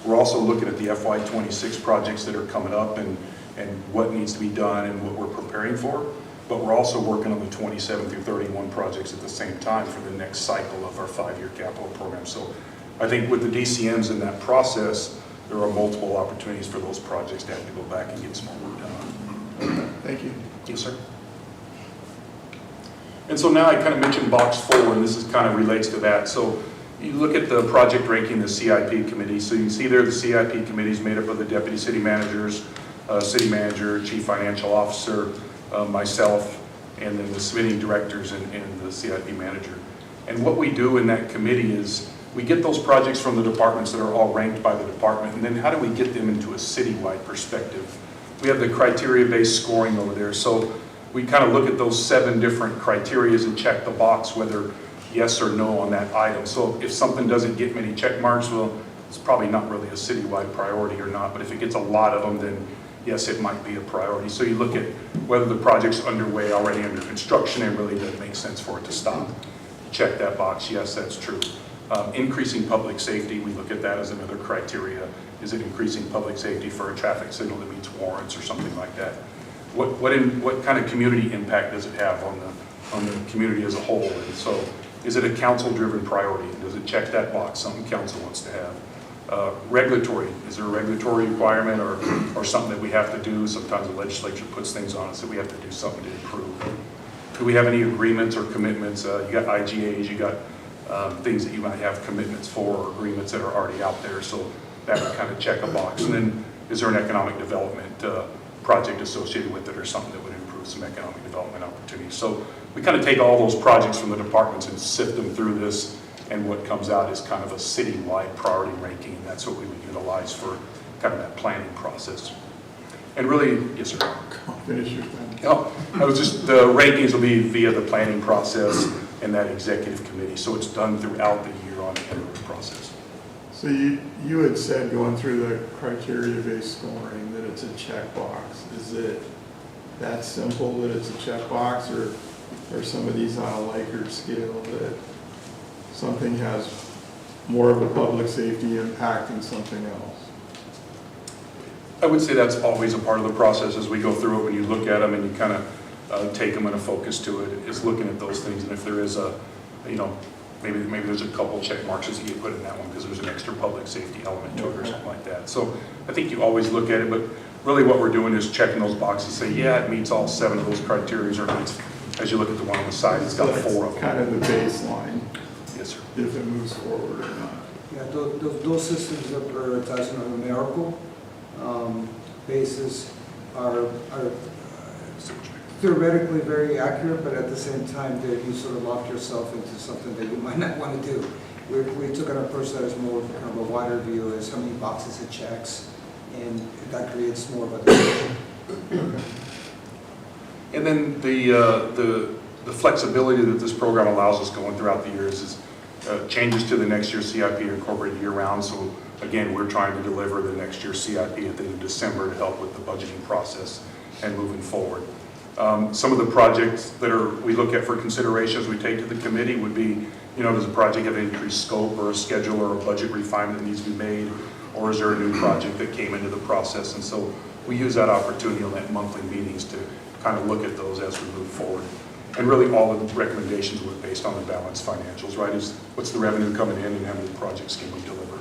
We're also looking at the FY26 projects that are coming up and what needs to be done and what we're preparing for. But we're also working on the 27 through 31 projects at the same time for the next cycle of our 5-year capital program. So I think with the DCMs in that process, there are multiple opportunities for those projects to have to go back and get some more work done on. Thank you. Yes, sir. And so now I kind of mentioned box 4, and this is kind of relates to that. So you look at the project ranking, the CIP committee. So you can see there the CIP committee is made up of the deputy city managers, city manager, chief financial officer, myself, and then the submitting directors and the CIP manager. And what we do in that committee is we get those projects from the departments that are all ranked by the department, and then how do we get them into a citywide perspective? We have the criteria-based scoring over there, so we kind of look at those 7 different criterias and check the box whether yes or no on that item. So if something doesn't get many check marks, well, it's probably not really a citywide priority or not, but if it gets a lot of them, then yes, it might be a priority. So you look at whether the project's underway, already under construction, and really doesn't make sense for it to stop. Check that box, yes, that's true. Increasing public safety, we look at that as another criteria. Is it increasing public safety for a traffic signal that meets warrants or something like that? What kind of community impact does it have on the community as a whole? And so, is it a council-driven priority? Does it check that box, something council wants to have? Regulatory, is there a regulatory requirement or something that we have to do? Sometimes the legislature puts things on us that we have to do something to improve. Do we have any agreements or commitments? You got IGAs, you got things that you might have commitments for or agreements that are already out there. So that would kind of check a box. And then is there an economic development project associated with it or something that would improve some economic development opportunities? So we kind of take all those projects from the departments and sift them through this, and what comes out is kind of a citywide priority ranking, and that's what we would utilize for kind of that planning process. And really, yes, sir? Finish your thing. No, I was just, the rankings will be via the planning process and that executive committee, so it's done throughout the year on the iterative process. So you had said going through the criteria-based scoring that it's a checkbox. Is it that simple that it's a checkbox, or are some of these on a Likert scale that something has more of a public safety impact than something else? I would say that's always a part of the process as we go through it. When you look at them and you kind of take them and a focus to it, is looking at those things. And if there is a, you know, maybe there's a couple check marks that you put in that one because there's an extra public safety element to it or something like that. So I think you always look at it, but really what we're doing is checking those boxes, say, yeah, it meets all 7 of those criteria, or it meets, as you look at the one on the side, it's got 4 of them. Kind of the baseline, Yes, sir. if it moves forward or not. Yeah, those systems are prioritized on a numerical basis are theoretically very accurate, but at the same time, you sort of lock yourself into something that you might not want to do. We took an approach that is more kind of a wider view, as how many boxes it checks, and that creates more of a discussion. And then the flexibility that this program allows us going throughout the years is changes to the next year's CIP are incorporated year-round. So again, we're trying to deliver the next year's CIP at the end of December to help with the budgeting process and moving forward. Some of the projects that we look at for considerations we take to the committee would be, you know, does a project have increased scope or a schedule or a budget refinement that needs to be made, or is there a new project that came into the process? And so we use that opportunity on that monthly meetings to kind of look at those as we move forward. And really all of the recommendations were based on the balanced financials, right? Is what's the revenue coming in and how many projects can we deliver?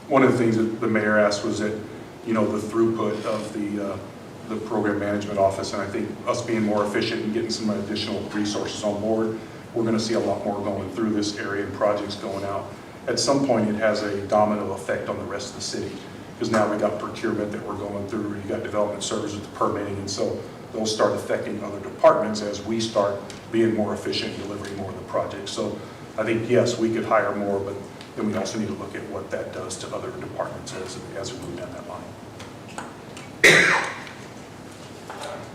One of the things that the mayor asked was that, you know, the throughput of the program management office, and I think us being more efficient and getting some additional resources on board, we're going to see a lot more going through this area and projects going out. At some point, it has a domino effect on the rest of the city, because now we got procurement that we're going through, you got development services, the permitting, and so they'll start affecting other departments as we start being more efficient and delivering more of the projects. So I think, yes, we could hire more, but then we also need to look at what that does to other departments as we move down that line.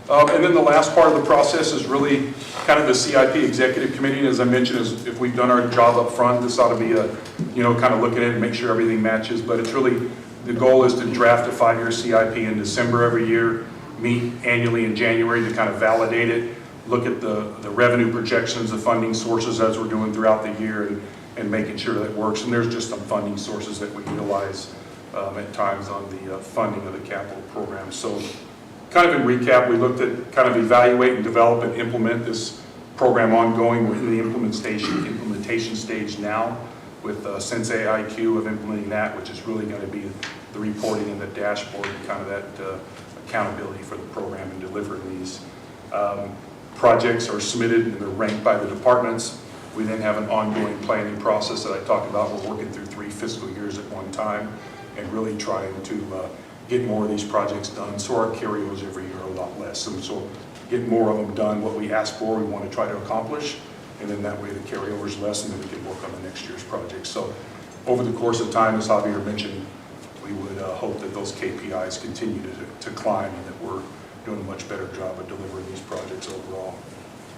And then the last part of the process is really kind of the CIP executive committee. And as I mentioned, if we've done our job up front, this ought to be a, you know, kind of look at it and make sure everything matches. But it's really, the goal is to draft a 5-year CIP in December every year, meet annually in January to kind of validate it, look at the revenue projections, the funding sources as we're doing throughout the year, and making sure that works. And there's just some funding sources that we utilize at times on the funding of the capital program. So kind of in recap, we looked at kind of evaluate and develop and implement this program ongoing. We're in the implementation stage now with Sensei IQ of implementing that, which is really going to be the reporting and the dashboard and kind of that accountability for the program and delivering these. Projects are submitted and they're ranked by the departments. We then have an ongoing planning process that I talked about. We're working through 3 fiscal years at one time and really trying to get more of these projects done. So our carryovers every year are a lot less. And so get more of them done, what we ask for, we want to try to accomplish. And then that way the carryover is less and then we can work on the next year's project. So over the course of time, as Javier mentioned, we would hope that those KPIs continue to climb and that we're doing a much better job of delivering these projects overall.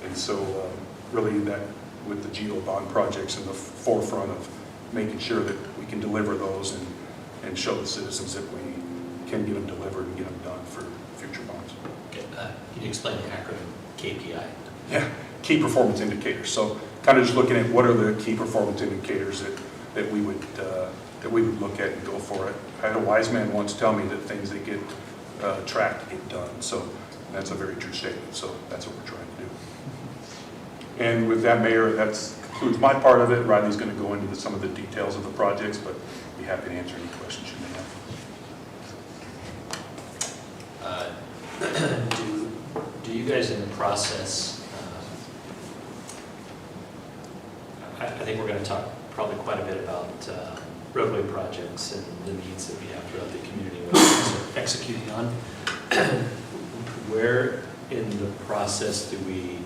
And so really that with the GEO bond projects in the forefront of making sure that we can deliver those and show the citizens that we can get them delivered and get them done for future bonds. Okay, can you explain the acronym KPI? Yeah, key performance indicators. So kind of just looking at what are the key performance indicators that we would look at and go for it. I had a wise man once tell me that things that get tracked get done. So that's a very true statement. So that's what we're trying to do. And with that, Mayor, that concludes my part of it. Riley's going to go into some of the details of the projects, but I'd be happy to answer any questions you may have. Do you guys in the process, I think we're going to talk probably quite a bit about roadway projects and the needs that we have throughout the community, what we're executing on. Where in the process do we,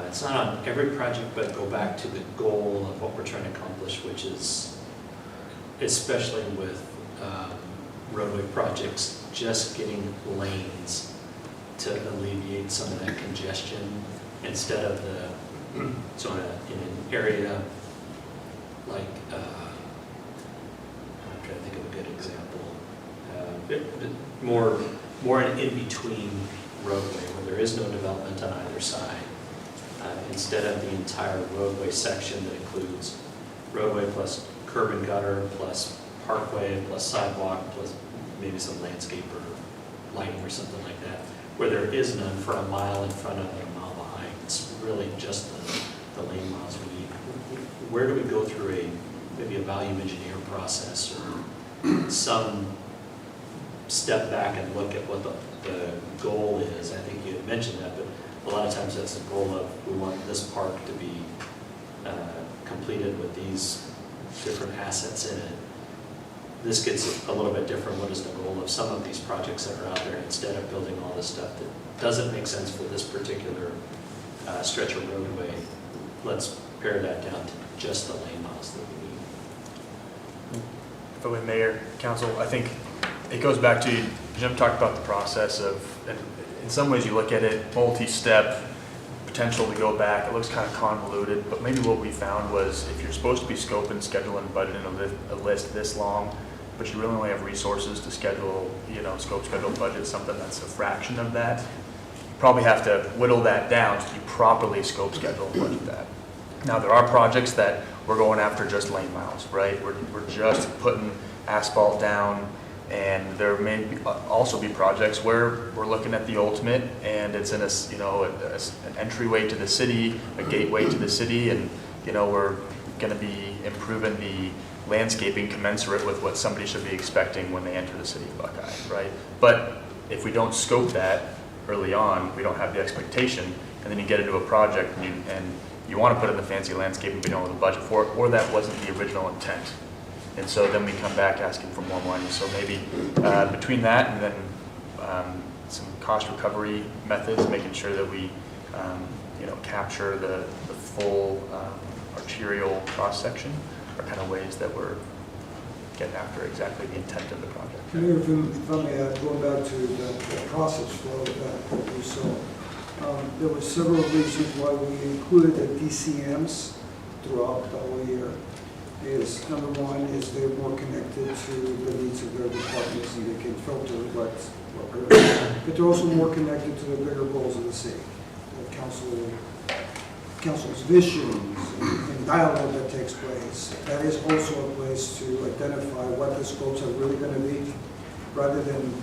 it's not on every project, but go back to the goal of what we're trying to accomplish, which is, especially with roadway projects, just getting lanes to alleviate some of that congestion instead of the, so in an area like, I'm trying to think of a good example, more an in-between roadway where there is no development on either side, instead of the entire roadway section that includes roadway plus curb and gutter plus parkway plus sidewalk plus maybe some landscape or lighting or something like that, where there is none for a mile in front of and a mile behind. It's really just the lane miles we need. Where do we go through maybe a value engineer process or some step back and look at what the goal is? I think you had mentioned that, but a lot of times that's the goal of, we want this park to be completed with these different assets in it. This gets a little bit different. What is the goal of some of these projects that are out there, instead of building all this stuff that doesn't make sense for this particular stretch of roadway? Let's pare that down to just the lane miles that we need. If I were Mayor, Council, I think it goes back to, Jim talked about the process of, and in some ways you look at it, multi-step, potential to go back. It looks kind of convoluted, but maybe what we found was if you're supposed to be scoping, scheduling, budgeting a list this long, but you really only have resources to schedule, scope, schedule, budget, something that's a fraction of that, you probably have to whittle that down so you properly scope, schedule, and budget that. Now, there are projects that we're going after just lane miles, right? We're just putting asphalt down, and there may also be projects where we're looking at the ultimate, and it's in an entryway to the city, a gateway to the city, and we're going to be improving the landscaping commensurate with what somebody should be expecting when they enter the city of Buckeye, right? But if we don't scope that early on, we don't have the expectation, and then you get into a project and you want to put in the fancy landscaping, but you don't have the budget for it, or that wasn't the original intent. And so then we come back asking for more money. So maybe between that and then some cost recovery methods, making sure that we capture the full arterial cross section are kind of ways that we're getting after exactly the intent of the project. Mayor, if I may add, going back to the process flow that you saw, there were several reasons why we included the DCMs throughout the whole year. Number one is they're more connected to the needs of their departments and they can filter what's but they're also more connected to the bigger goals of the city, the council's visions and dialogue that takes place. That is also a place to identify what the scopes are really going to be, rather than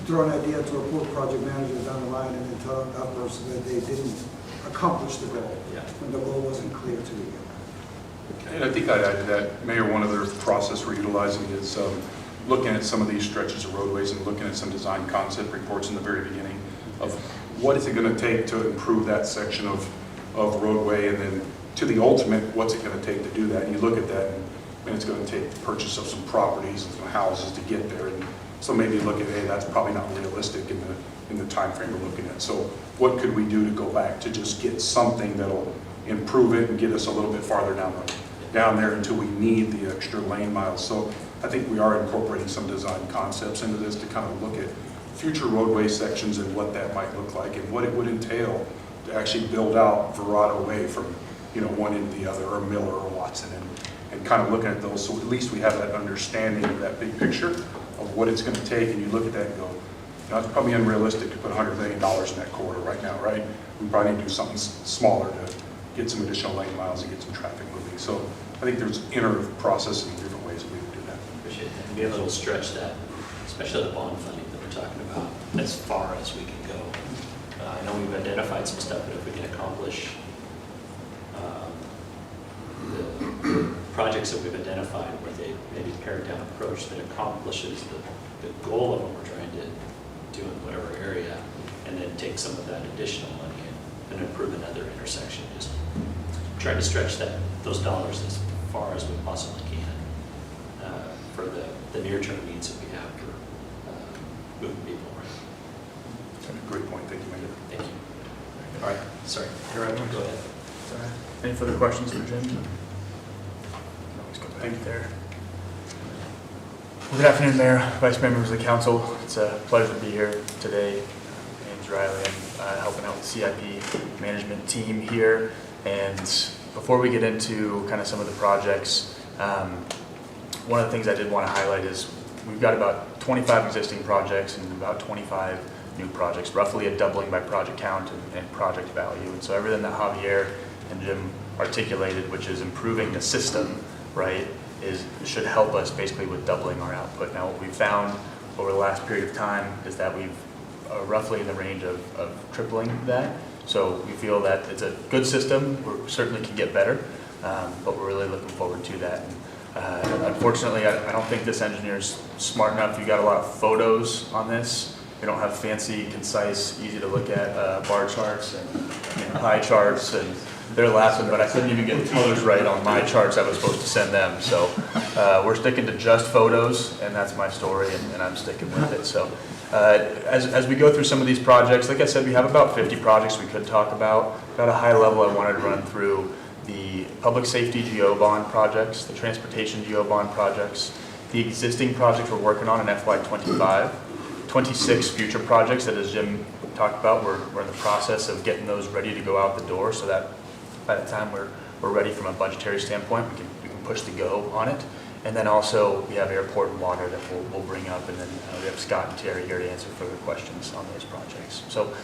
throw an idea to a poor project manager down the line and then tell that person that they didn't accomplish the goal when the goal wasn't clear to you. And I think I'd add to that, Mayor, one other process we're utilizing is looking at some of these stretches of roadways and looking at some design concept reports in the very beginning of what is it going to take to improve that section of roadway, and then to the ultimate, what's it going to take to do that. And you look at that, and it's going to take the purchase of some properties and some houses to get there. And so maybe look at, hey, that's probably not realistic in the time frame we're looking at. So what could we do to go back to just get something that'll improve it and get us a little bit farther down the road? down there until we need the extra lane miles. So I think we are incorporating some design concepts into this to kind of look at future roadway sections and what that might look like and what it would entail to actually build out Verrado Way from, one end to the other, or Miller or Watson, and kind of looking at those. So at least we have that understanding of that big picture of what it's going to take, and you look at that and go, it's probably unrealistic to put $100 million in that corridor right now, right? We probably need to do something smaller to get some additional lane miles and get some traffic moving. So I think there's iterative processing in different ways that we would do that. Appreciate that. And be able to stretch that, especially the bond funding that we're talking about, as far as we can go. I know we've identified some stuff, but if we can accomplish the projects that we've identified where they maybe pared down approach that accomplishes the goal of what we're trying to do in whatever area, and then take some of that additional money and improve another intersection, just trying to stretch those dollars as far as we possibly can for the near-term needs that we have for moving people around. Great point. Thank you, Mayor. Thank you. All right, sorry. Go ahead. Any further questions for Jim? Thank you. There. Well, good afternoon, Mayor, Vice Mayor, members of the council. It's a pleasure to be here today. My name's Riley. I'm helping out with the CIP management team here. And before we get into kind of some of the projects, one of the things I did want to highlight is we've got about 25 existing projects and about 25 new projects, roughly a doubling by project count and project value. And so everything that Javier and Jim articulated, which is improving the system, right, should help us basically with doubling our output. Now, what we've found over the last period of time is that we've roughly in the range of tripling that. So we feel that it's a good system. We certainly can get better, but we're really looking forward to that. Unfortunately, I don't think this engineer's smart enough. You got a lot of photos on this. We don't have fancy, concise, easy to look at bar charts and pie charts, and they're laughing, but I couldn't even get the colors right on my charts I was supposed to send them. So we're sticking to just photos, and that's my story, and I'm sticking with it. So as we go through some of these projects, like I said, we have about 50 projects we could talk about. At a high level, I wanted to run through the public safety GO bond projects, the transportation GO bond projects, the existing projects we're working on in FY25, 26 future projects that, as Jim talked about, we're in the process of getting those ready to go out the door so that by the time we're ready from a budgetary standpoint, we can push the go on it. And then also we have airport and water that we'll bring up, and then we have Scott and Terry here to answer further questions on those projects. So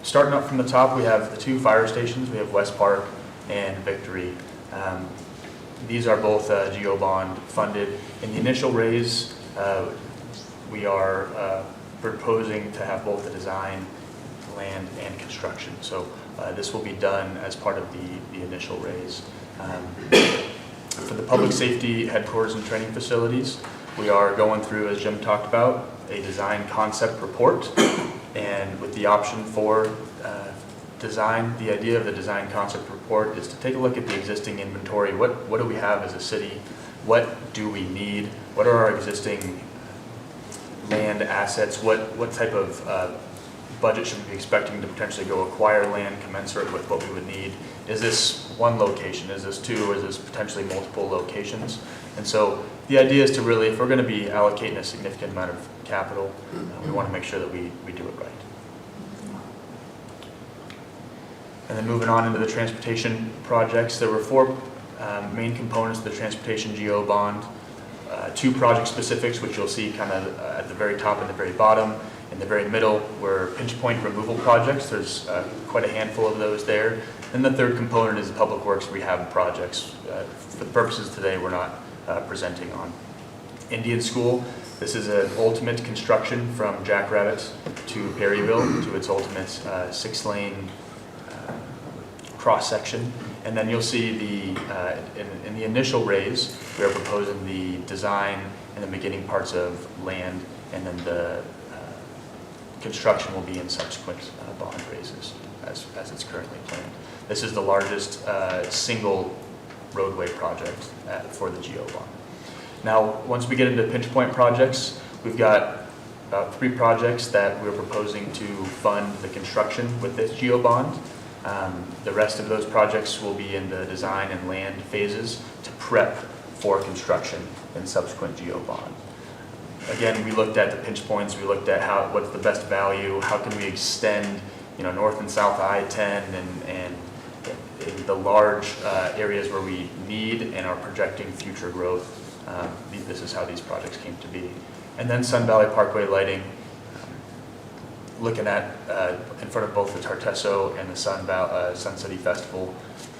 starting up from the top, we have the 2 fire stations. We have West Park and Victory. These are both GO bond funded. In the initial raise, we are proposing to have both the design, land, and construction. So this will be done as part of the initial raise. For the public safety headquarters and training facilities, we are going through, as Jim talked about, a design concept report, and with the option for design. The idea of the design concept report is to take a look at the existing inventory. What do we have as a city? What do we need? What are our existing land assets? What type of budget should we be expecting to potentially go acquire land commensurate with what we would need? Is this one location? Is this 2? Or is this potentially multiple locations? And so the idea is to really, if we're going to be allocating a significant amount of capital, we want to make sure that we do it right. And then moving on into the transportation projects, there were 4 main components of the transportation GO bond. 2 project specifics, which you'll see kind of at the very top and the very bottom. In the very middle were pinch point removal projects. There's quite a handful of those there. And the 3rd component is the public works rehab projects. For the purposes today, we're not presenting on. Indian School, this is an ultimate construction from Jackrabbit to Perryville to its ultimate 6-lane cross section. And then you'll see in the initial raise, we are proposing the design and the beginning parts of land, and then the construction will be in subsequent bond raises as it's currently planned. This is the largest single roadway project for the GO bond. Now, once we get into pinch point projects, we've got about 3 projects that we're proposing to fund the construction with this GO bond. The rest of those projects will be in the design and land phases to prep for construction and subsequent geo bond. Again, we looked at the pinch points, we looked at what's the best value, how can we extend, north and south I-10 and in the large areas where we need and are projecting future growth. This is how these projects came to be. And then Sun Valley Parkway lighting, looking at in front of both the Tartesso and the Sun City Festival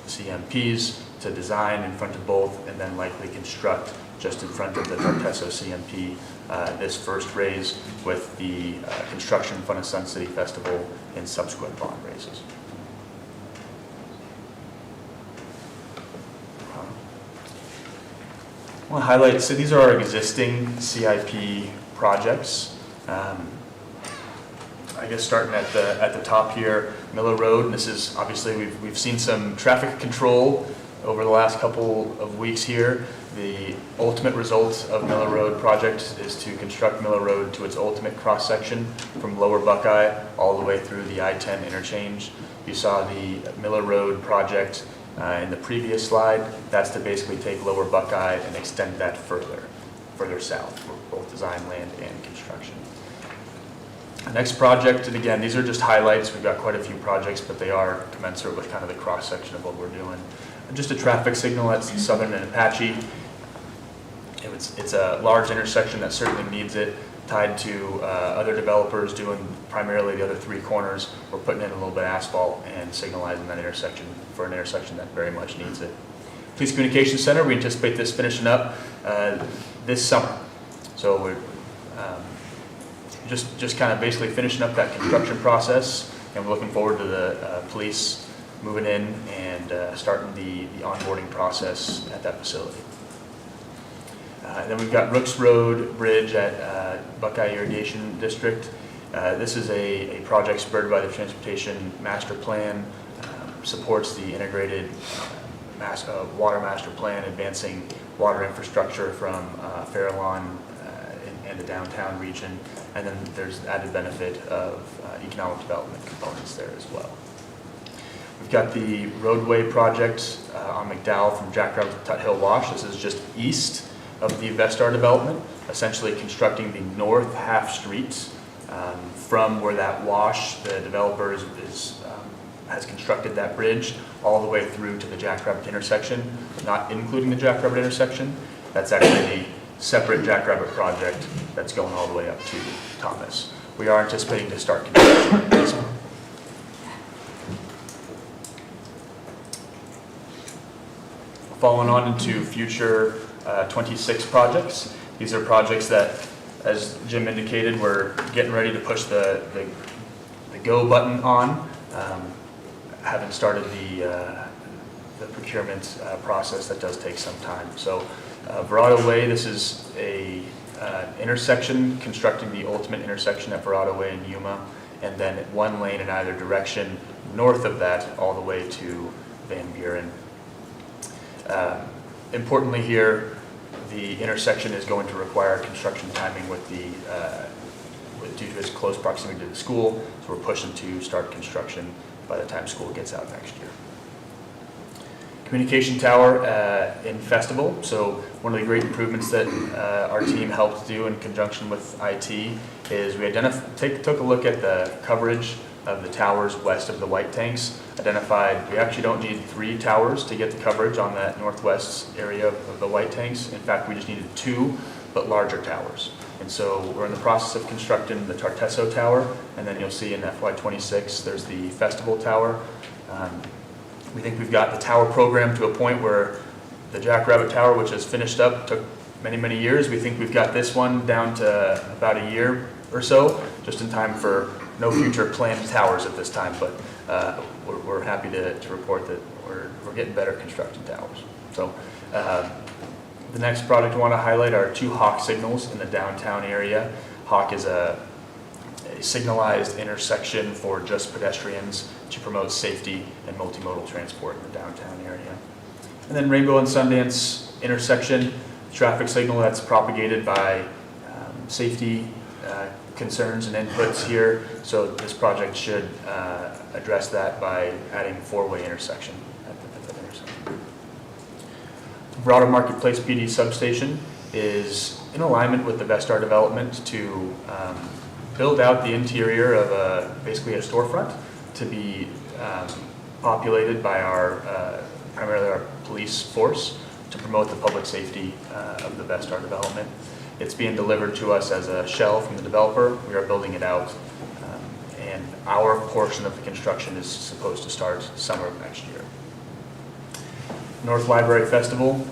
CMPs to design in front of both, and then likely construct just in front of the Tartesso CMP this first raise with the construction in front of Sun City Festival and subsequent bond raises. I want to highlight, so these are our existing CIP projects. I guess starting at the top here, Miller Road, and this is obviously, we've seen some traffic control over the last couple of weeks here. The ultimate result of Miller Road project is to construct Miller Road to its ultimate cross-section from Lower Buckeye all the way through the I-10 interchange. You saw the Miller Road project in the previous slide. That's to basically take Lower Buckeye and extend that further south for both design, land, and construction. The next project, and again, these are just highlights. We've got quite a few projects, but they are commensurate with kind of the cross-section of what we're doing. Just a traffic signal at Southern and Apache. It's a large intersection that certainly needs it, tied to other developers doing primarily the other three corners. We're putting in a little bit of asphalt and signalizing that intersection for an intersection that very much needs it. Police Communications Center, we anticipate this finishing up this summer. So we're just kind of basically finishing up that construction process, and we're looking forward to the police moving in and starting the onboarding process at that facility. And then we've got Rooks Road Bridge at Buckeye Irrigation District. This is a project spurred by the Transportation Master Plan, supports the integrated water master plan, advancing water infrastructure from Fairlawn and the downtown region. And then there's added benefit of economic development components there as well. We've got the roadway project on McDowell from Jackrabbit to Tut Hill Wash. This is just east of the Vestar development, essentially constructing the north half street from where that wash, the developer has constructed that bridge all the way through to the Jackrabbit intersection, not including the Jackrabbit intersection. That's actually the separate Jackrabbit project that's going all the way up to Thomas. We are anticipating to start construction this month. Following on into future 26 projects. These are projects that, as Jim indicated, we're getting ready to push the go button on. Haven't started the procurement process. That does take some time. So Verado Way, this is a intersection, constructing the ultimate intersection at Verado Way and Yuma, and then one lane in either direction north of that all the way to Van Buren. Importantly here, the intersection is going to require construction timing due to its close proximity to the school, so we're pushing to start construction by the time school gets out next year. Communication tower in Festival. So one of the great improvements that our team helped do in conjunction with IT is we took a look at the coverage of the towers west of the white tanks, identified we actually don't need 3 towers to get the coverage on that northwest area of the white tanks. In fact, we just needed 2, but larger towers. And so we're in the process of constructing the Tartesso Tower, and then you'll see in FY26 there's the Festival Tower. We think we've got the tower program to a point where the Jackrabbit Tower, which has finished up, took many, many years. We think we've got this one down to about a year or so, just in time for no future planned towers at this time, but we're happy to report that we're getting better constructing towers. So the next project I want to highlight are 2 Hawk signals in the downtown area. Hawk is a signalized intersection for just pedestrians to promote safety and multimodal transport in the downtown area. And then Rainbow and Sundance intersection, traffic signal that's propagated by safety concerns and inputs here, so this project should address that by adding a four-way intersection at that intersection. Broader Marketplace PD substation is in alignment with the Vestar development to build out the interior of basically a storefront to be populated by primarily our police force to promote the public safety of the Vestar development. It's being delivered to us as a shell from the developer. We are building it out, and our portion of the construction is supposed to start summer of next year. North Library Festival.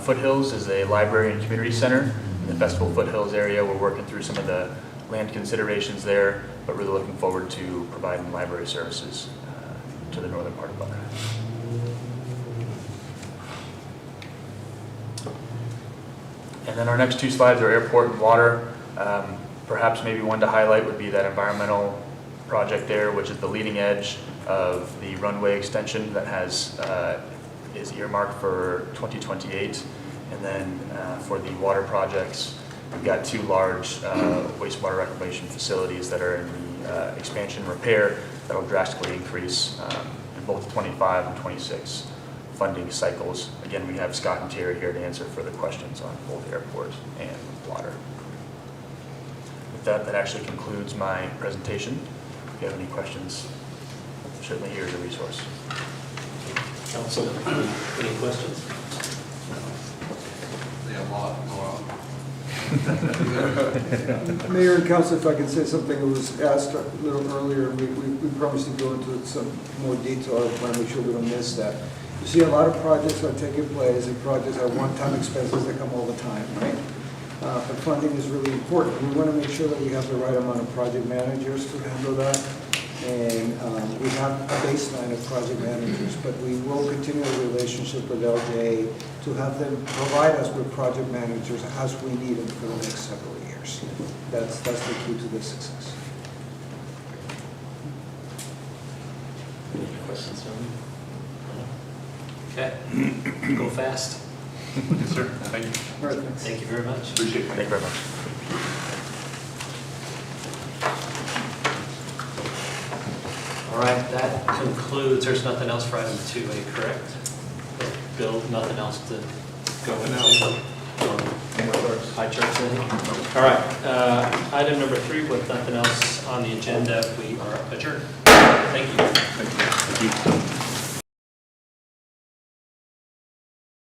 Foothills is a library and community center. In the Festival Foothills area, we're working through some of the land considerations there, but really looking forward to providing library services to the northern part of Buckeye. And then our next two slides are airport and water. Perhaps maybe one to highlight would be that environmental project there, which is the leading edge of the runway extension that is earmarked for 2028. And then for the water projects, we've got two large wastewater reclamation facilities that are in the expansion repair that will drastically increase in both 25 and 26 funding cycles. Again, we have Scott and Terry here to answer further questions on both airport and water. With that, that actually concludes my presentation. If you have any questions, certainly here is a resource. Council, any questions? Mayor and council, if I can say something, it was asked a little earlier, we promised to go into some more detail. I want to make sure we don't miss that. You see a lot of projects are taking place, and projects are one-time expenses that come all the time, right? But funding is really important. We want to make sure that we have the right amount of project managers to handle that. And we have a baseline of project managers, but we will continue a relationship with LJ to have them provide us with project managers as we need them for the next several years. That's the key to this success. Any questions from you? Okay, go fast. Yes, sir. Thank you. All right, thanks. Thank you very much. Appreciate it. Thank you very much. All right, that concludes, there's nothing else for item 2A, correct? Bill, nothing else to go into? High charts, anything? All right, item number 3, with nothing else on the agenda, we are adjourned. Thank you. Thank you.